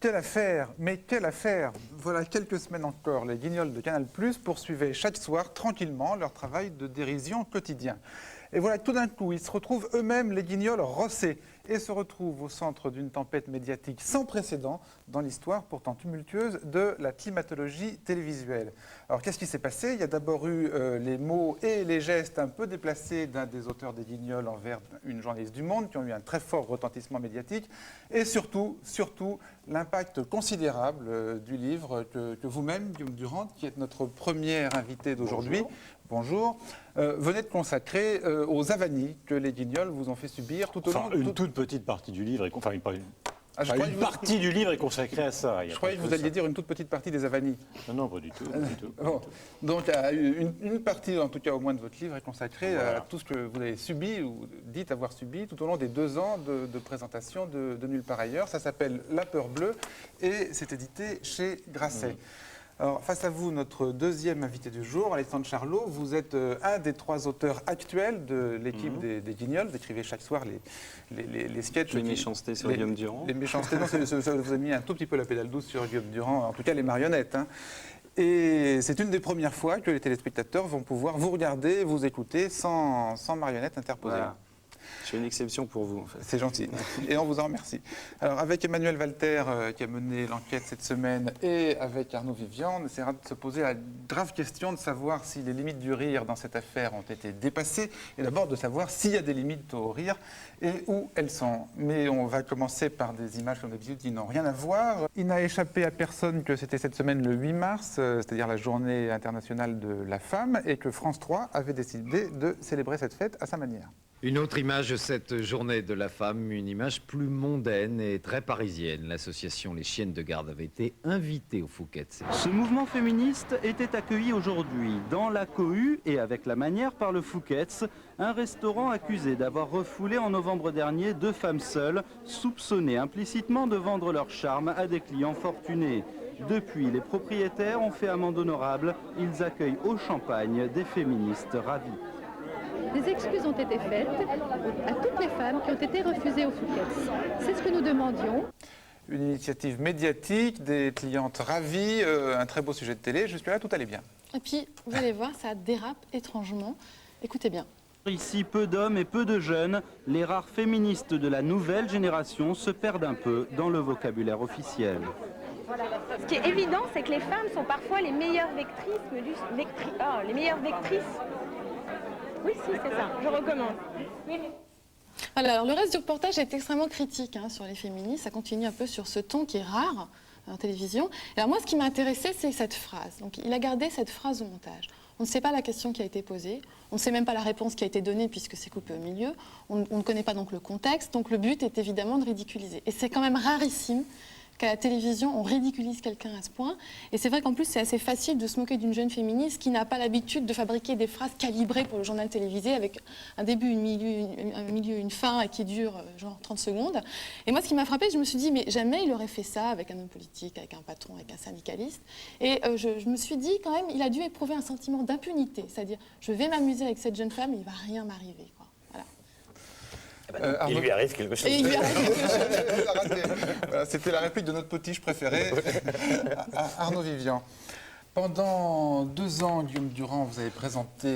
quelle affaire! Mais quelle affaire! Voilà quelques semaines encore, les Guignols de Canal+ poursuivaient chaque soir tranquillement leur travail de dérision quotidien. Et voilà, tout d'un coup, ils se retrouvent eux-mêmes, les Guignols, rossés, et se retrouvent au centre d'une tempête médiatique sans précédent dans l'histoire pourtant tumultueuse de la climatologie télévisuelle. Alors, qu'est-ce qui s'est passé? Il y a d'abord eu les mots et les gestes un peu déplacés d'un des auteurs des Guignols envers une journaliste du Monde, qui ont eu un très fort retentissement médiatique, et surtout, l'impact considérable du livre que vous-même, Guillaume Durand, qui êtes notre premier invité d'aujourd'hui, bonjour, venez de consacrer aux avanies que les Guignols vous ont fait subir tout au long... Une toute petite partie du livre, une partie du livre est consacrée à ça. Je croyais que vous alliez dire une toute petite partie des avanies. Non, non, pas du tout. Bon. Donc, une partie, en tout cas au moins de votre livre, est consacrée à tout ce que vous avez subi, ou dites avoir subi, tout au long des 2 ans de présentation de Nulle part ailleurs. Ça s'appelle La Peur bleue et c'est édité chez Grasset. Alors, face à vous, notre deuxième invité du jour, Alexandre Charlot. Vous êtes un des 3 auteurs actuels de l'équipe des Guignols. Vous écrivez chaque soir les sketchs. Les méchancetés sur Guillaume Durand. Les méchancetés, non, vous avez mis un tout petit peu la pédale douce sur Guillaume Durand, en tout cas les marionnettes. Hein. Et c'est une des premières fois que les téléspectateurs vont pouvoir vous regarder, vous écouter sans marionnettes interposées. Voilà. Je fais une exception pour vous, en fait. C'est gentil. Et on vous en remercie. Alors, avec Emmanuel Walter, qui a mené l'enquête cette semaine, et avec Arnaud Vivian, on essaiera de se poser la grave question de savoir si les limites du rire dans cette affaire ont été dépassées, et d'abord de savoir s'il y a des limites au rire et où elles sont. Mais on va commencer par des images, comme d'habitude, qui n'ont rien à voir. Il n'a échappé à personne que c'était cette semaine le 8 mars, c'est-à-dire la journée internationale de la femme, et que France 3 avait décidé de célébrer cette fête à sa manière. Une autre image de cette journée de la femme, une image plus mondaine et très parisienne. L'association Les Chiennes de Garde avait été invitée au Fouquet's. Ce mouvement féministe était accueilli aujourd'hui dans la cohue et avec la manière par le Fouquet's, un restaurant accusé d'avoir refoulé en novembre dernier 2 femmes seules, soupçonnées implicitement de vendre leur charme à des clients fortunés. Depuis, les propriétaires ont fait amende honorable. Ils accueillent au champagne des féministes ravies. Des excuses ont été faites à toutes les femmes qui ont été refusées au Fouquet's. C'est ce que nous demandions. Une initiative médiatique, des clientes ravies, un très beau sujet de télé. Jusque-là, tout allait bien. Et puis, vous allez voir, ça dérape étrangement. Écoutez bien. Ici, peu d'hommes et peu de jeunes, les rares féministes de la nouvelle génération se perdent un peu dans le vocabulaire officiel. Ce qui est évident, c'est que les femmes sont parfois les meilleures vectrices. Les meilleures vectrices. Oui, si, c'est ça. Je recommence. Voilà, alors le reste du reportage est extrêmement critique sur les féministes. Ça continue un peu sur ce ton qui est rare en télévision. Et alors moi, ce qui m'a intéressé, c'est cette phrase. Donc, il a gardé cette phrase au montage. On ne sait pas la question qui a été posée. On ne sait même pas la réponse qui a été donnée puisque c'est coupé au milieu. On ne connaît pas donc le contexte. Donc, le but est évidemment de ridiculiser. Et c'est quand même rarissime qu'à la télévision, on ridiculise quelqu'un à ce point. Et c'est vrai qu'en plus, c'est assez facile de se moquer d'une jeune féministe qui n'a pas l'habitude de fabriquer des phrases calibrées pour le journal télévisé avec un début, un milieu, une fin et qui dure genre 30 secondes. Et moi, ce qui m'a frappée, je me suis dit, mais jamais il aurait fait ça avec un homme politique, avec un patron, avec un syndicaliste. Et je me suis dit, quand même, il a dû éprouver un sentiment d'impunité. C'est-à-dire, je vais m'amuser avec cette jeune femme, il ne va rien m'arriver. Il lui arrive quelque chose. Voilà, c'était la réplique de notre potiche préféré, Arnaud Vivian. Pendant 2 ans, Guillaume Durand, vous avez présenté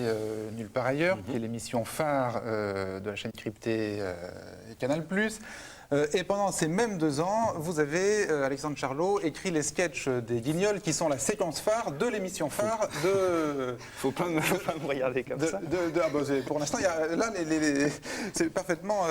Nulle part ailleurs, qui est l'émission phare de la chaîne cryptée Canal+. Et pendant ces mêmes 2 ans, vous avez, Alexandre Charlot, écrit les sketchs des Guignols, qui sont la séquence phare de l'émission phare de... Faut pas me regarder comme ça. Pour l'instant, là, c'est parfaitement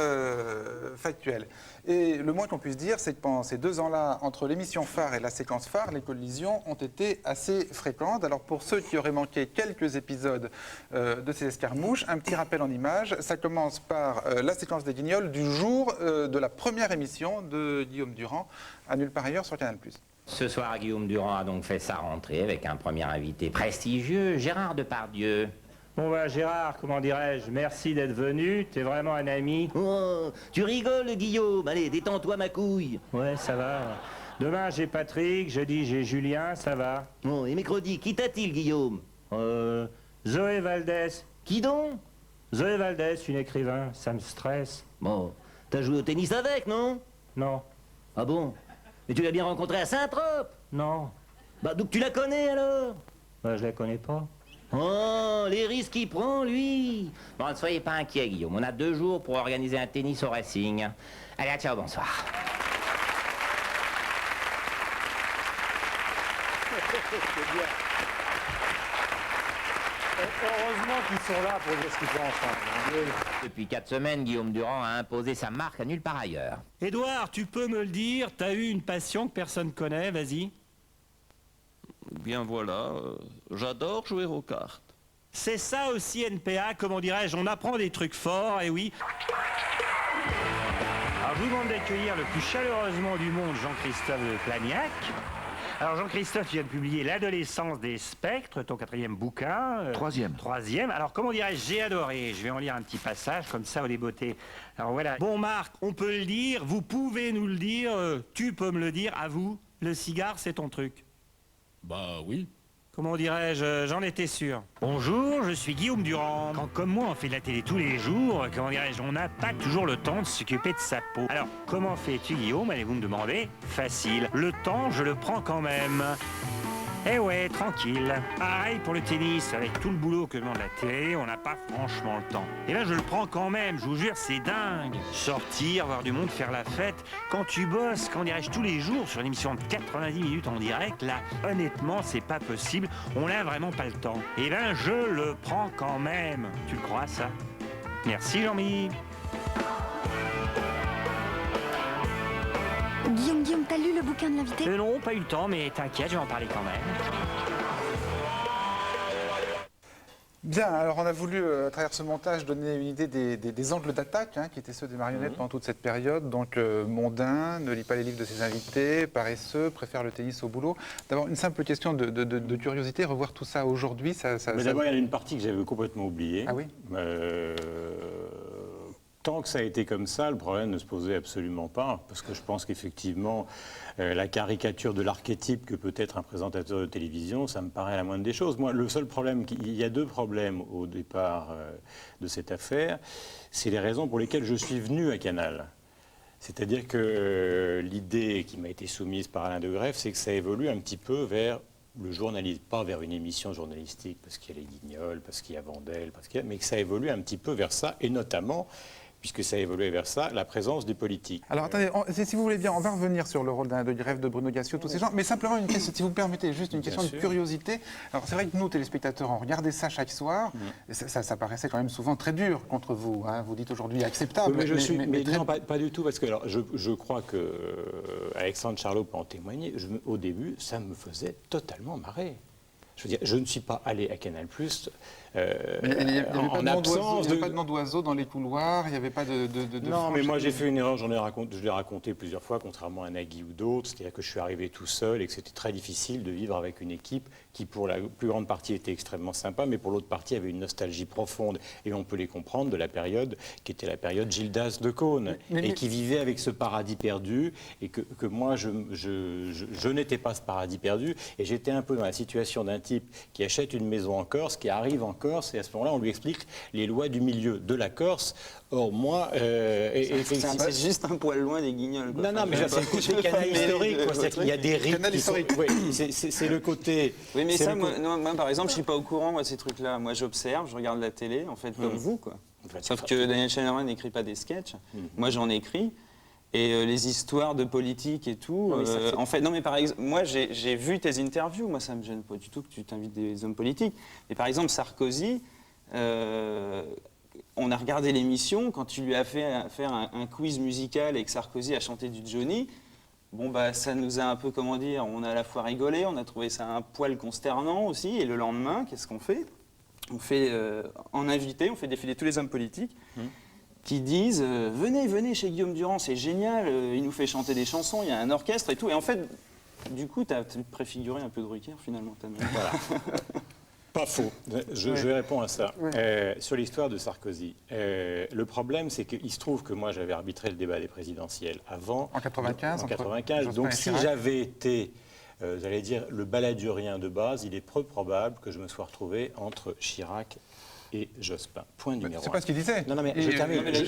factuel. Et le moins qu'on puisse dire, c'est que pendant ces 2 ans-là, entre l'émission phare et la séquence phare, les collisions ont été assez fréquentes. Alors pour ceux qui auraient manqué quelques épisodes de ces escarmouches, un petit rappel en images. Ça commence par la séquence des Guignols du jour de la première émission de Guillaume Durand à Nulle part ailleurs sur Canal+. Ce soir, Guillaume Durand a donc fait sa rentrée avec un premier invité prestigieux, Gérard Depardieu. Bon voilà Gérard, comment dirais-je, merci d'être venu, t'es vraiment un ami. Oh, tu rigoles Guillaume, allez détends-toi ma couille. Ouais, ça va. Demain j'ai Patrick, jeudi j'ai Julien, ça va. Bon, et mercredi, qui t'a-t-il Guillaume? Zoé Valdès. Qui donc? Zoé Valdès, une écrivain, ça me stresse. Bon, t'as joué au tennis avec, non? Non. Ah bon? Mais tu l'as bien rencontrée à Saint-Trope? Non. Bah, donc tu la connais alors? Bah, je la connais pas. Oh, les risques qu'il prend, lui. Bon, ne soyez pas inquiet, Guillaume. On a 2 jours pour organiser un tennis au Racing. Allez, ciao, bonsoir. Heureusement qu'ils sont là pour dire ce qu'ils pensent. Depuis 4 semaines, Guillaume Durand a imposé sa marque à nulle part ailleurs. Édouard, tu peux me le dire, t'as eu une passion que personne connaît, vas-y. Bien voilà, j'adore jouer aux cartes. C'est ça aussi NPA, comment dirais-je, on apprend des trucs forts, et oui. Alors je vous demande d'accueillir le plus chaleureusement du monde Jean-Christophe de Plagnac. Alors Jean-Christophe, tu viens de publier L'adolescence des spectres, ton 4e bouquin. 3e. Alors comment dirais-je, j'ai adoré. Je vais en lire un petit passage comme ça, au débeauté. Alors voilà. Bon Marc, on peut le dire, vous pouvez nous le dire, tu peux me le dire, à vous, le cigare c'est ton truc. Bah oui. Comment dirais-je, j'en étais sûr. Bonjour, je suis Guillaume Durand. Quand comme moi on fait de la télé tous les jours, comment dirais-je, on n'a pas toujours le temps de s'occuper de sa peau. Alors, comment fais-tu Guillaume, allez-vous me demander? Facile. Le temps, je le prends quand même. Eh ouais, tranquille. Pareil pour le tennis, avec tout le boulot que demande la télé, on n'a pas franchement le temps. Et là, je le prends quand même, je vous jure, c'est dingue. Sortir, voir du monde, faire la fête. Quand tu bosses, quand dirais-je, tous les jours, sur une émission de 90 minutes en direct, là, honnêtement, c'est pas possible. On n'a vraiment pas le temps. Et là, je le prends quand même. Tu le crois, ça? Merci, Jean-Mi. Guillaume, t'as lu le bouquin de l'invité? Non, pas eu le temps, mais t'inquiète, je vais en parler quand même. Bien, alors on a voulu, à travers ce montage, donner une idée des angles d'attaque, qui étaient ceux des marionnettes pendant toute cette période. Donc mondain, ne lit pas les livres de ses invités, paresseux, préfère le tennis au boulot. D'abord, une simple question de curiosité, revoir tout ça aujourd'hui, Mais d'abord, il y a une partie que j'avais complètement oubliée. Ah oui Tant que ça a été comme ça, le problème ne se posait absolument pas, parce que je pense qu'effectivement, la caricature de l'archétype que peut être un présentateur de télévision, ça me paraît la moindre des choses. Moi, le seul problème, il y a 2 problèmes au départ de cette affaire, c'est les raisons pour lesquelles je suis venu à Canal. C'est-à-dire que l'idée qui m'a été soumise par Alain de Greff, c'est que ça évolue un petit peu vers le journalisme, pas vers une émission journalistique, parce qu'il y a les Guignols, parce qu'il y a Vandel, mais que ça évolue un petit peu vers ça, et notamment, puisque ça a évolué vers ça, la présence des politiques. Alors attendez, si vous voulez bien, on va revenir sur le rôle d'Alain de Greff, de Bruno Gassio, tous ces gens, mais simplement une question, si vous me permettez, juste une question de curiosité. Alors c'est vrai que nous, téléspectateurs, on regardait ça chaque soir, et ça paraissait quand même souvent très dur contre vous. Vous dites aujourd'hui acceptable. Mais non, pas du tout, parce que alors, je crois que Alexandre Charlot peut en témoigner. Au début, ça me faisait totalement marrer. Je veux dire, je ne suis pas allé à Canal+. En absence il n'y avait pas de nom d'oiseau dans les couloirs, il n'y avait pas de non, mais moi j'ai fait une erreur, je l'ai raconté plusieurs fois, contrairement à Nagui ou d'autres, c'est-à-dire que je suis arrivé tout seul et que c'était très difficile de vivre avec une équipe qui pour la plus grande partie était extrêmement sympa, mais pour l'autre partie avait une nostalgie profonde, et on peut les comprendre, de la période qui était la période Gildas de Caunes, et qui vivait avec ce paradis perdu, et que moi je n'étais pas ce paradis perdu, et j'étais un peu dans la situation d'un type qui achète une maison en Corse, qui arrive en Corse, et à ce moment-là, on lui explique les lois du milieu de la Corse. Or, moi... c'est juste un poil loin des Guignols. Quoi. Non, mais c'est le côté canal historique. Il y a des rites qui sont... Oui, c'est le côté... Oui, mais ça, moi, par exemple, je ne suis pas au courant de ces trucs-là. Moi, j'observe, je regarde la télé, en fait, comme vous, quoi. Sauf que Daniel Schneiderman n'écrit pas des sketchs. Moi, j'en écris. Et les histoires de politique et tout, en fait, non mais par exemple, moi j'ai vu tes interviews, moi ça me gêne pas du tout que tu t'invites des hommes politiques. Mais par exemple Sarkozy, on a regardé l'émission, quand tu lui as fait faire un quiz musical et que Sarkozy a chanté du Johnny, bon bah ça nous a un peu, comment dire, on a à la fois rigolé, on a trouvé ça un poil consternant aussi, et le lendemain, qu'est-ce qu'on fait? On fait, en invité, on fait défiler tous les hommes politiques, qui disent venez chez Guillaume Durand, c'est génial, il nous fait chanter des chansons, il y a un orchestre et tout. Et en fait, du coup, tu as préfiguré un peu de Drucker finalement. Voilà. Pas faux. Je vais répondre à ça. Sur l'histoire de Sarkozy, le problème, c'est qu'il se trouve que moi, j'avais arbitré le débat des présidentielles avant. En 95. En 95. Donc si j'avais été, j'allais dire, le baladurien de base, il est peu probable que je me sois retrouvé entre Chirac et Jospin. Point numéro 1. C'est pas ce qu'il disait. Non, mais je termine. Non, mais la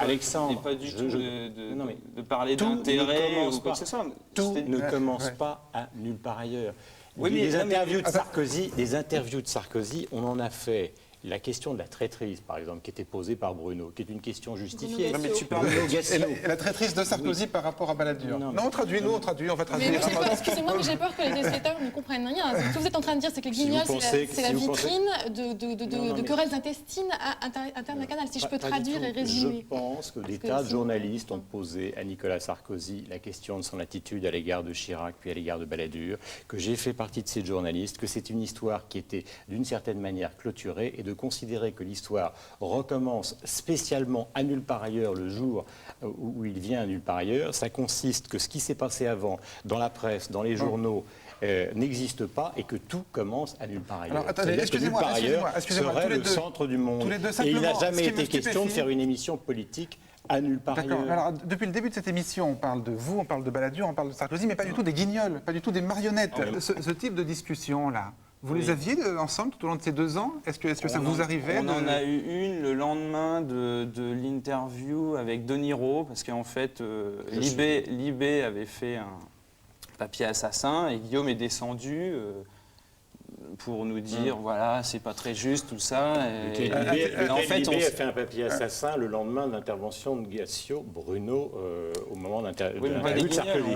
question n'est pas du tout de parler d'intérêt ou quoi que ce soit. Tout ne commence pas à nulle part ailleurs. Oui, mais des interviews de Sarkozy, on en a fait. La question de la traîtrise, par exemple, qui était posée par Bruno, qui est une question justifiée. Non, mais tu parles et la traîtrise de Sarkozy par rapport à Balladur. Non, on traduit, on va traduire. Mais excusez-moi, mais j'ai peur que les téléspectateurs ne comprennent rien. Ce que vous êtes en train de dire, c'est que les Guignols, c'est la vitrine de querelles intestines internes à Canal, si je peux traduire et résumer. Je pense que des tas de journalistes ont posé à Nicolas Sarkozy la question de son attitude à l'égard de Chirac, puis à l'égard de Balladur, que j'ai fait partie de ces journalistes, que c'est une histoire qui était d'une certaine manière clôturée, et de considérer que l'histoire recommence spécialement à nulle part ailleurs le jour où il vient à nulle part ailleurs, ça consiste que ce qui s'est passé avant dans la presse, dans les journaux, n'existe pas et que tout commence à nulle part ailleurs. Alors, attendez, excusez-moi, serait le centre du monde. Et il n'a jamais été question de faire une émission politique à nulle part ailleurs. Alors, depuis le début de cette émission, on parle de vous, on parle de Balladur, on parle de Sarkozy, mais pas du tout des Guignols, pas du tout des marionnettes. Ce type de discussion-là, vous les aviez ensemble tout au long de ces 2 ans? Est-ce que ça vous arrivait? On en a eu une le lendemain de l'interview avec De Niro, parce qu'en fait, Libé avait fait un papier assassin et Guillaume est descendu pour nous dire, voilà, c'est pas très juste, tout ça. En fait, Libé a fait un papier assassin le lendemain de l'intervention de Gassio, Bruno, au moment de l'interview de Sarkozy.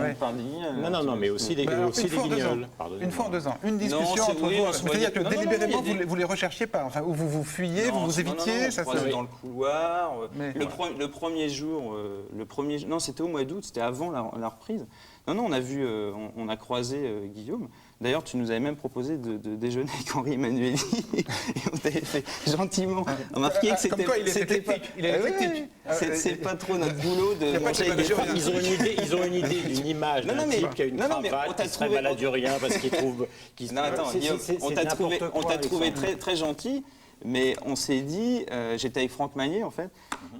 Non, mais aussi des Guignols. Une fois en 2 ans. Une discussion entre vous. C'est-à-dire que délibérément, vous les recherchiez pas, enfin, ou vous fuyiez, vous vous évitiez. On se croisait dans le couloir. Le premier jour, non, c'était au mois d'août, c'était avant la reprise. Non, on a croisé Guillaume. D'ailleurs, tu nous avais même proposé de déjeuner avec Henri Emmanuelli et on t'avait fait gentiment remarquer que c'était pas... C'est pas trop notre boulot de manger avec des femmes. Ils ont une idée d'une image d'un type qui a une cravate, qui serait baladurien parce qu'il trouve... Non, attends, on t'a trouvé très gentil. Mais on s'est dit, j'étais avec Franck Magnier en fait,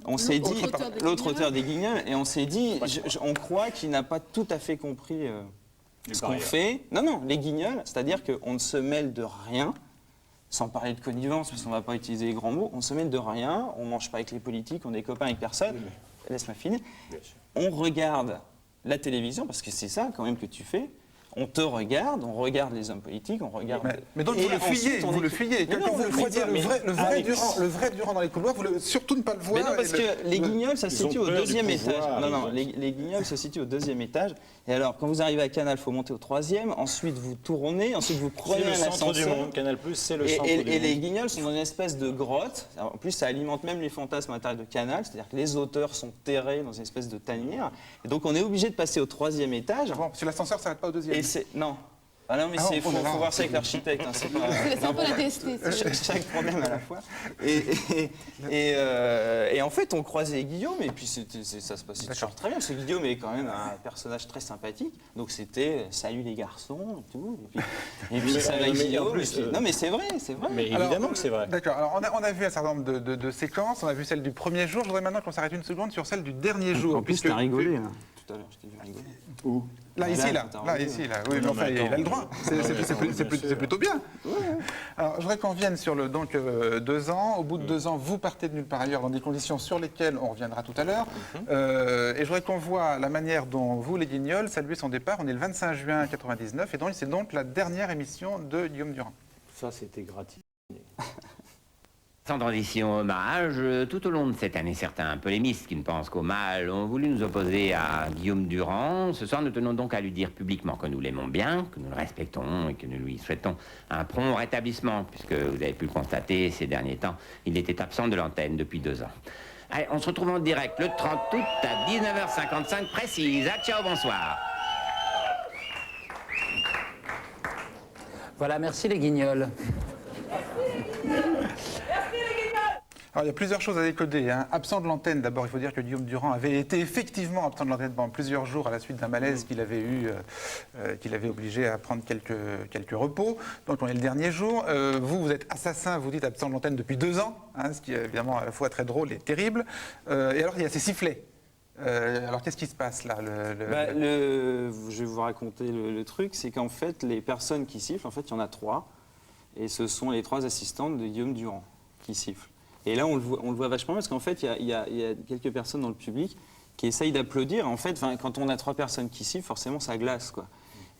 on s'est dit, l'autre auteur des Guignols, et on s'est dit, on croit qu'il n'a pas tout à fait compris ce qu'on fait. Non, les Guignols, c'est-à-dire qu'on ne se mêle de rien, sans parler de connivence, parce qu'on ne va pas utiliser les grands mots, on se mêle de rien, on ne mange pas avec les politiques, on est copains avec personne, laisse-moi finir. On regarde la télévision, parce que c'est ça quand même que tu fais. On te regarde, on regarde les hommes politiques, on regarde... Mais donc vous le fuyez, vous le fuyez. Le vrai Durand dans les couloirs, vous surtout ne pas le voir. Mais non, parce que les Guignols, ça se situe au 2e étage. Non, les Guignols se situent au 2e étage. Et alors, quand vous arrivez à Canal, il faut monter au 3e. Ensuite, vous tournez. Ensuite, vous prenez un ascenseur. C'est le centre du monde. Canal+, c'est le centre du monde. Et les Guignols sont dans une espèce de grotte. En plus, ça alimente même les fantasmes à l'intérieur de Canal. C'est-à-dire que les auteurs sont terrés dans une espèce de tanière. Et donc, on est obligé de passer au 3e étage. Bon, parce que l'ascenseur ne s'arrête pas au 2e. Non. Ah non, mais il faut voir ça avec l'architecte. Hein, c'est un peu la tester. Chaque problème à la fois. Et en fait, on croisait Guillaume, et puis ça se passait toujours très bien, parce que Guillaume est quand même un personnage très sympathique. Donc c'était « Salut les garçons » et tout. Et puis ça va Guillaume. Non, mais c'est vrai. Mais évidemment que c'est vrai. D'accord. Alors, on a vu un certain nombre de séquences. On a vu celle du premier jour. Je voudrais maintenant qu'on s'arrête une seconde sur celle du dernier jour. En plus, tu as rigolé. Tout à l'heure, je t'ai vu rigoler. Où? Là, ici, là. Oui, mais enfin, il a le droit. C'est plutôt bien. Alors, je voudrais qu'on vienne sur 2 ans. Au bout de 2 ans, vous partez de nulle part ailleurs dans des conditions sur lesquelles on reviendra tout à l'heure. Et je voudrais qu'on voit la manière dont vous, les Guignols, saluez son départ. On est le 25 juin 1999 et donc c'est donc la dernière émission de Guillaume Durand. Ça, c'était gratifiant. Sans transition hommage, tout au long de cette année, certains polémistes qui ne pensent qu'au mal ont voulu nous opposer à Guillaume Durand. Ce soir, nous tenons donc à lui dire publiquement que nous l'aimons bien, que nous le respectons et que nous lui souhaitons un prompt rétablissement, puisque vous avez pu le constater ces derniers temps, il était absent de l'antenne depuis 2 ans. Allez, on se retrouve en direct le 30 août à 19h55 précise. Ah, ciao, bonsoir. Voilà, merci les Guignols. Alors, il y a plusieurs choses à décoder. Absent de l'antenne, d'abord, il faut dire que Guillaume Durand avait été effectivement absent de l'antenne pendant plusieurs jours à la suite d'un malaise qu'il avait eu, qui l'avait obligé à prendre quelques repos. Donc, on est le dernier jour. Vous êtes assassin, vous dites absent de l'antenne depuis 2 ans, ce qui est évidemment à la fois très drôle et terrible. Et alors, il y a ces sifflets. Alors, qu'est-ce qui se passe là? Je vais vous raconter le truc, c'est qu'en fait, les personnes qui sifflent, en fait, il y en a 3. Et ce sont les 3 assistantes de Guillaume Durand qui sifflent. Et là, on le voit vachement parce qu'en fait, il y a quelques personnes dans le public qui essayent d'applaudir. En fait, quand on a 3 personnes qui sifflent, forcément, ça glace, quoi.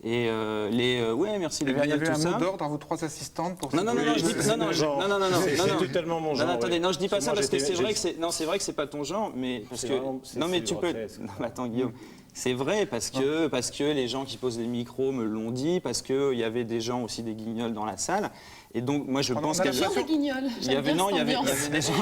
Et ouais, merci les Guignols, tout ça. Il y avait un mot ça. d'ordre à vos 3 assistantes pour... Non, C'est totalement mon genre. Non, attendez, non, je dis pas ça parce que c'est vrai j'ai- que c'est pas ton genre, mais parce que c'est non, mais tu peux. grotesque. Non, mais attends, Guillaume. C'est vrai parce que les gens qui posent les micros me l'ont dit, parce qu'il y avait des gens aussi des guignols dans la salle. Et donc, moi, je pense a qu'il y avait... Toujours des guignols. Il y avait, non, il y avait des gens...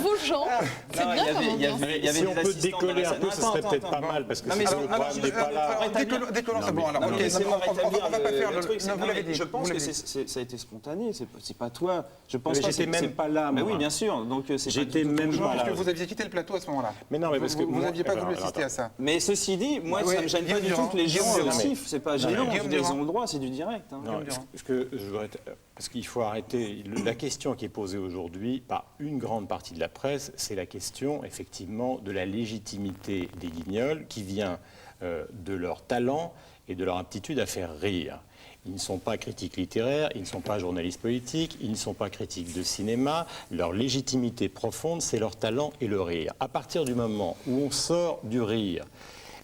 Vos gens, c'est Non, bien comme il y ambiance. avait Si des on peut assistants dans décoller la un salle. peu, Non, ce serait attends, peut-être attends. pas mal, parce que Non, mais si le problème n'est pas là... Décollons, c'est bon. Alors, Non, ok, mais laissez-moi on va rétablir pas faire le truc. non, vous l'avez dit. Je pense vous que l'avez dit. ça a été spontané, c'est pas toi. Je pense Mais pas. j'étais même pas là, Mais moi. oui, bien sûr. Donc c'est pas J'étais du tout ton même genre. pas Parce là. que vous aviez quitté le plateau à ce moment-là. Mais non, mais parce que Vous moi- n'aviez pas voulu alors, assister à ça. Mais ceci dit, moi, Oui, ça me gêne pas Guillaume du tout Durand. que les gens Guillaume Durand. sifflent. C'est pas gênant. Guillaume Ils Durand. ont le droit, c'est du direct. hein. Non, ce que je voudrais... Parce qu'il faut arrêter... La question qui est posée aujourd'hui par une grande partie de la presse, c'est la question, effectivement, de la légitimité des Guignols qui vient de leur talent et de leur aptitude à faire rire. Ils ne sont pas critiques littéraires, ils ne sont pas journalistes politiques, ils ne sont pas critiques de cinéma. Leur légitimité profonde, c'est leur talent et le rire. À partir du moment où on sort du rire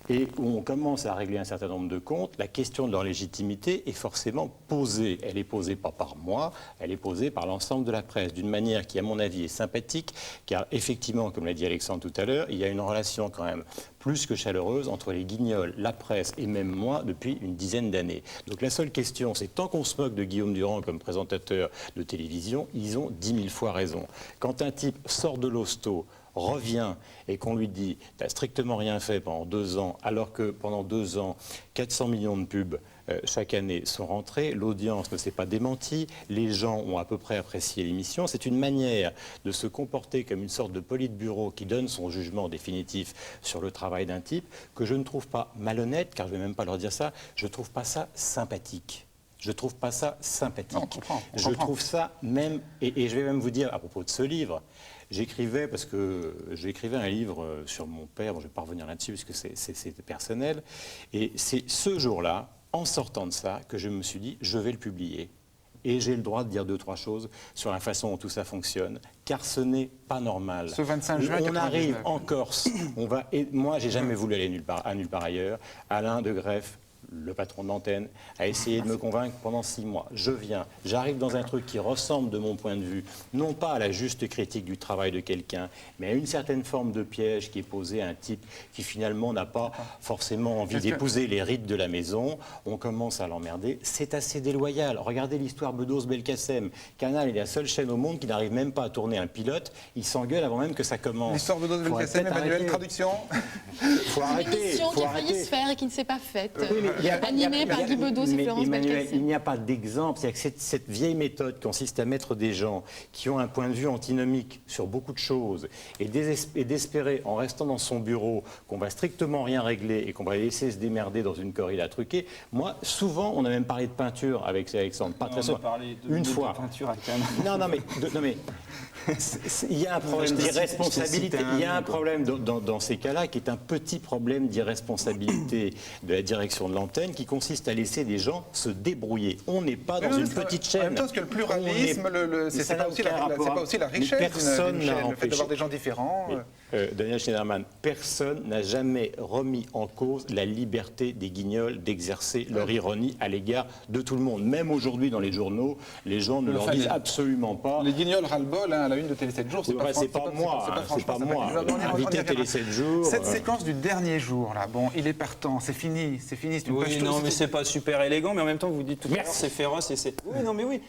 et où on commence à régler un certain nombre de comptes, la question de leur légitimité est forcément posée. Elle est posée pas par moi, elle est posée par l'ensemble de la presse, d'une manière qui, à mon avis, est sympathique, car effectivement, comme l'a dit Alexandre tout à l'heure, il y a une relation quand même plus que chaleureuse entre les Guignols, la presse et même moi depuis une dizaine d'années. Donc la seule question, c'est tant qu'on se moque de Guillaume Durand comme présentateur de télévision, ils ont 10 000 fois raison. Quand un type sort de l'hosto, revient et qu'on lui dit « t'as strictement rien fait pendant 2 ans », alors que pendant 2 ans, 400 millions de pubs chaque année sont rentrés, l'audience ne s'est pas démentie, les gens ont à peu près apprécié l'émission. C'est une manière de se comporter comme une sorte de politburo qui donne son jugement définitif sur le travail d'un type que je ne trouve pas malhonnête, car je ne vais même pas leur dire ça, je ne trouve pas ça sympathique. Je trouve pas ça sympathique. Non, on comprend. Je trouve ça même, et je vais même vous dire à propos de ce livre, j'écrivais un livre sur mon père, bon, je ne vais pas revenir là-dessus parce que c'est personnel, et c'est ce jour-là, en sortant de ça, que je me suis dit, je vais le publier. Et j'ai le droit de dire 2-3 choses sur la façon dont tout ça fonctionne, car ce n'est pas normal. Ce 25 juin on 99. arrive en Corse, et moi j'ai jamais voulu aller nulle part ailleurs. Alain de Greff, le patron de l'antenne, a essayé de me convaincre pendant 6 mois. Je viens, j'arrive dans un truc qui ressemble de mon point de vue, non pas à la juste critique du travail de quelqu'un, mais à une certaine forme de piège qui est posé à un type qui finalement n'a pas forcément envie d'épouser les rites de la maison. On commence à l'emmerder. C'est assez déloyal. Regardez l'histoire Bedos-Belkacem. Canal est la seule chaîne au monde qui n'arrive même pas à tourner un pilote. Il s'engueule avant même que ça commence. L'histoire Bedos-Belkacem, Emmanuel, traduction. Faut arrêter. Émission qui Faut a failli arrêter. se faire et qui ne s'est pas faite. Il y a- Animée par Guy Bedos et mais Florence Emmanuel, Belkacem. il n'y a pas d'exemple. C'est-à-dire que cette vieille méthode consiste à mettre des gens qui ont un point de vue antinomique sur beaucoup de choses et d'espérer, en restant dans son bureau, qu'on va strictement rien régler et qu'on va les laisser se démerder dans une corrida truquée. Moi, souvent, on a même parlé de peinture avec Alexandre. Pas très souvent. Une fois. Non, mais il y a un problème d'irresponsabilité. Il y a un problème dans ces cas-là qui est un petit problème d'irresponsabilité de la direction de l'antenne qui consiste à laisser des gens se débrouiller. On n'est pas dans une petite chaîne. En même temps, parce que le pluralisme, c'est pas aussi la richesse d'une chaîne, le fait d'avoir des gens différents. Daniel Schneiderman, personne n'a jamais remis en cause la liberté des Guignols d'exercer leur ironie à l'égard de tout le monde. Même aujourd'hui dans les journaux, les gens ne leur disent absolument pas. Les Guignols ras-le-bol à la une de Télé 7 jours, c'est pas moi. C'est pas moi. Invité Télé 7 jours. Cette séquence du dernier jour, là, bon, il est partant, c'est fini, c'est une page Oui, non, mais c'est pas super élégant, mais en même temps, vous dites tout à l'heure, c'est féroce et c'est... Oui, non, mais oui.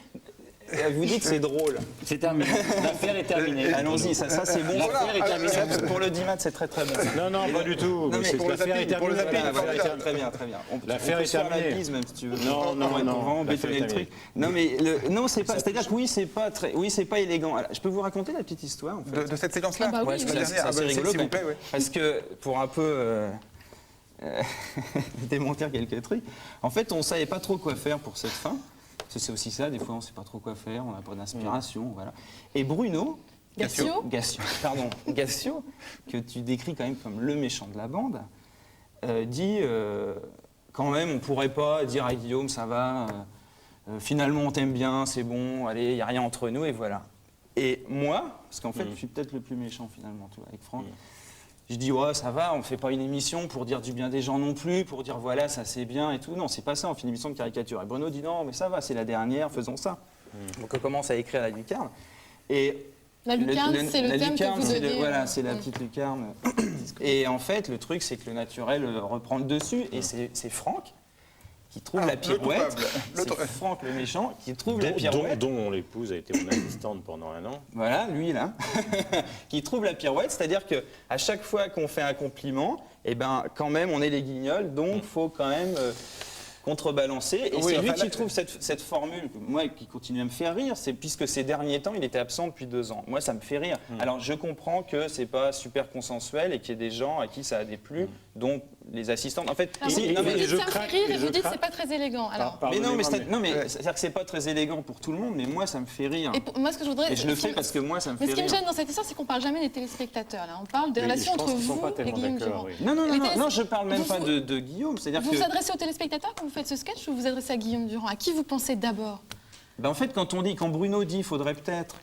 Vous dites c'est drôle. C'est terminé. L'affaire est terminée. Allons-y, ça c'est bon. L'affaire est terminée. Ça, pour le 10 c'est très très bon. Non, pas du tout. L'affaire est terminée. Très bien. L'affaire est terminée. Même si tu veux. Non. On va bétonner le truc. Non, mais non, c'est pas. C'est-à-dire que oui, c'est pas élégant. Je peux vous raconter la petite histoire en fait. De cette séquence-là. Ah bah oui, C'est rigolo. S'il vous plaît, oui. Parce que pour un peu démentir quelques trucs, en fait, on savait pas trop quoi faire pour cette fin. C'est aussi ça, des fois on ne sait pas trop quoi faire, on n'a pas d'inspiration, voilà. Et Bruno Gassio, que tu décris quand même comme le méchant de la bande, dit quand même on ne pourrait pas dire à Guillaume ça va, Finalement, on t'aime bien, c'est bon, allez, il n'y a rien entre nous, et voilà. Et moi, parce qu'en fait, je suis peut-être le plus méchant finalement, tu vois, avec Franck. Je dis, ouais, ça va, on ne fait pas une émission pour dire du bien des gens non plus, pour dire, voilà, ça c'est bien et tout. Non, c'est pas ça, on fait une émission de caricature. Et Bruno dit, non, mais ça va, c'est la dernière, faisons ça. Donc on commence à écrire la lucarne. Et la lucarne, c'est le thème que vous donnez. Voilà, c'est la petite lucarne. Et en fait, le truc, c'est que le naturel reprend le dessus, et c'est Franck qui trouve la pirouette. C'est Franck le méchant qui trouve la pirouette. Dont mon épouse a été mon assistante pendant un an. Voilà, lui là, qui trouve la pirouette, c'est-à-dire qu'à chaque fois qu'on fait un compliment, eh ben, quand même, on est les guignols, donc il faut quand même contrebalancer. Et Oui, c'est enfin, lui qui là, trouve cette formule, moi, qui continue à me faire rire, c'est puisque ces derniers temps, il était absent depuis 2 ans. Moi, ça me fait rire. Alors, je comprends que c'est pas super consensuel et qu'il y ait des gens à qui ça a déplu, dont les assistantes. En fait, vous dites ça me fait rire et vous dites c'est pas très élégant. Alors. Mais non, mais c'est-à-dire que c'est pas très élégant pour tout le monde, mais moi, ça me fait rire. Et moi, ce que je voudrais. Et je le fais parce que moi, ça me fait rire. Mais ce qui me gêne dans cette histoire, c'est qu'on parle jamais des téléspectateurs. Là, on parle des relations entre vous et Guillaume Durand. Non, je parle même pas de Guillaume. C'est-à-dire vous vous adressez aux téléspectateurs quand vous faites ce sketch ou vous vous adressez à Guillaume Durand? À qui vous pensez d'abord? Ben en fait, quand Bruno dit faudrait peut-être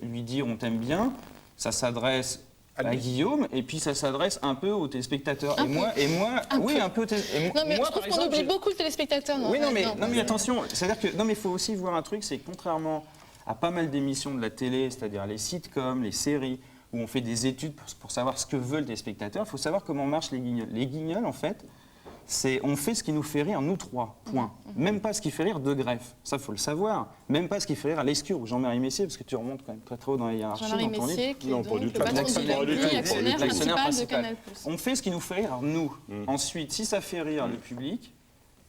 lui dire on t'aime bien, ça s'adresse à Guillaume et puis ça s'adresse un peu aux téléspectateurs. Un peu. Un peu. Non mais moi, je trouve qu'on oublie beaucoup le téléspectateur. Oui, non mais attention, c'est-à-dire que il faut aussi voir un truc, c'est que contrairement à pas mal d'émissions de la télé, c'est-à-dire les sitcoms, les séries, où on fait des études pour savoir ce que veut le téléspectateur, il faut savoir comment marchent les guignols. Les guignols, en fait, on fait ce qui nous fait rire, nous trois, point. Même pas ce qui fait rire De Greff, ça faut le savoir. Même pas ce qui fait rire à Lescure ou Jean-Marie Messier, parce que tu remontes quand même très très haut dans la hiérarchie. Jean-Marie Messier, qui est donc le l'actionnaire principal de principal. Canal+. On fait ce qui nous fait rire, nous. Ensuite, si ça fait rire le public,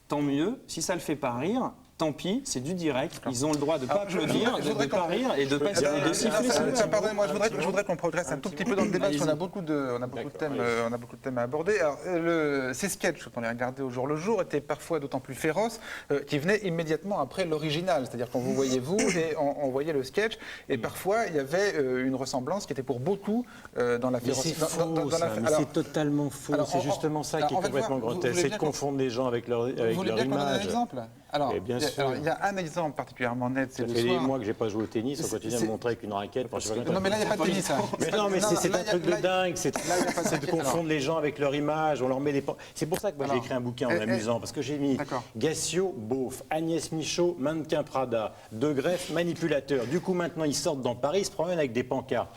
tant mieux. Si ça le fait pas rire, tant pis, c'est du direct. Ils ont le droit de ne pas applaudir, de ne pas rire et de siffler. Pardonnez-moi, je voudrais qu'on progresse un tout petit peu dans le débat, parce qu'on a beaucoup de thèmes à aborder. Alors, ces sketchs, quand on les regardait au jour le jour, étaient parfois d'autant plus féroces qu'ils venaient immédiatement après l'original. C'est-à-dire qu'on vous voyait vous et on voyait le sketch. Et parfois, il y avait une ressemblance qui était pour beaucoup dans la férocité. C'est totalement faux. C'est justement ça qui est complètement grotesque. C'est de confondre les gens avec leur image. Vous voulez bien qu'on donne un exemple? Alors, bien sûr. Alors, il y a un exemple particulièrement net, c'est le soir. Ça fait des mois que j'ai pas joué au tennis, on continue à me montrer avec une raquette. Non, mais là, il n'y a pas de tennis. Non, mais c'est un truc de dingue, c'est de confondre les gens avec leur image, on leur met des... C'est pour ça que moi j'ai écrit un bouquin en m'amusant, parce que j'ai mis Gassio, beauf, Agnès Michaud, mannequin Prada, De Greff, manipulateur. Du coup, maintenant, ils sortent dans Paris, ils se promènent avec des pancartes.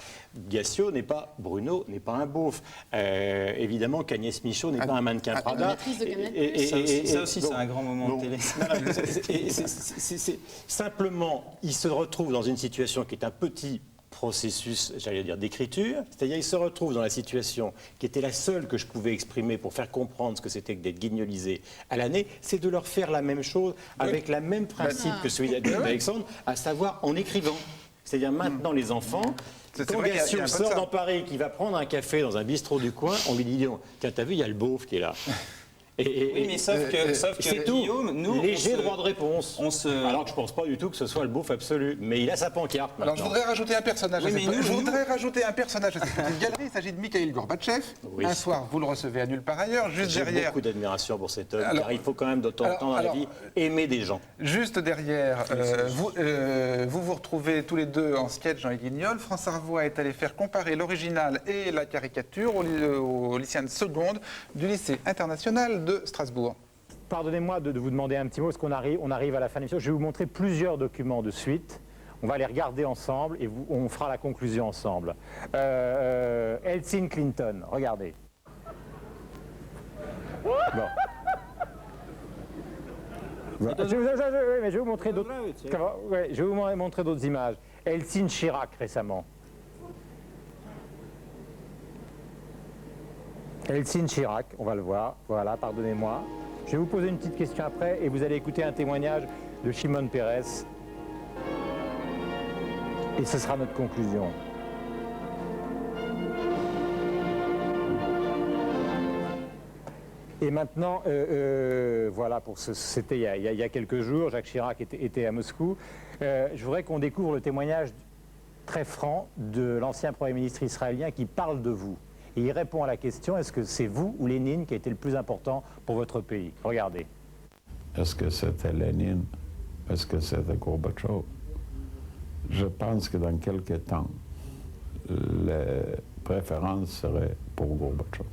Gassio n'est pas, Bruno n'est pas un beauf. Évidemment qu'Agnès Michaud n'est pas un mannequin Prada. Ça aussi, c'est un grand moment de télé. Simplement, il se retrouve dans une situation qui est un petit processus, j'allais dire, d'écriture. C'est-à-dire, il se retrouve dans la situation qui était la seule que je pouvais exprimer pour faire comprendre ce que c'était que d'être guignolisé à l'année, c'est de leur faire la même chose avec le même principe que celui d'Alexandre, à savoir en écrivant. C'est-à-dire, maintenant, les enfants... Quand Gassio sort dans Paris, qui va prendre un café dans un bistrot du coin, on lui dit « Tiens, t'as vu, il y a le beauf qui est là ». Oui, mais sauf que Guillaume, nous, léger droit de réponse. Alors que je pense pas du tout que ce soit le beauf absolu, mais il a sa pancarte maintenant. Alors je voudrais rajouter un personnage. Je voudrais rajouter un personnage à cette petite galerie. Il s'agit de Mikhaïl Gorbatchev. Un soir, vous le recevez à nulle part ailleurs, juste derrière. J'ai beaucoup d'admiration pour cet homme, car il faut quand même de temps en temps dans la vie aimer des gens. Juste derrière, vous retrouvez tous les deux en sketch dans les Guignols. France Arvois est allé faire comparer l'original et la caricature aux lycéens de seconde du lycée international de Strasbourg. Pardonnez-moi de vous demander un petit mot, parce qu'on arrive à la fin de l'émission. Je vais vous montrer plusieurs documents de suite. On va les regarder ensemble et on fera la conclusion ensemble. Elsin Clinton, regardez. Bon. Je vais vous montrer d'autres. Je vais vous montrer d'autres images. Elsin Chirac récemment. Elsin Chirac, on va le voir. Voilà, pardonnez-moi. Je vais vous poser une petite question après et vous allez écouter un témoignage de Shimon Peres. Et ce sera notre conclusion. Et maintenant, voilà, c'était il y a quelques jours, Jacques Chirac était à Moscou. Je voudrais qu'on découvre le témoignage très franc de l'ancien Premier ministre israélien qui parle de vous. Et il répond à la question, est-ce que c'est vous ou Lénine qui a été le plus important pour votre pays? Regardez. Est-ce que c'était Lénine? Est-ce que c'était Gorbatchev? Je pense que dans quelques temps, les préférences seraient pour Gorbatchev.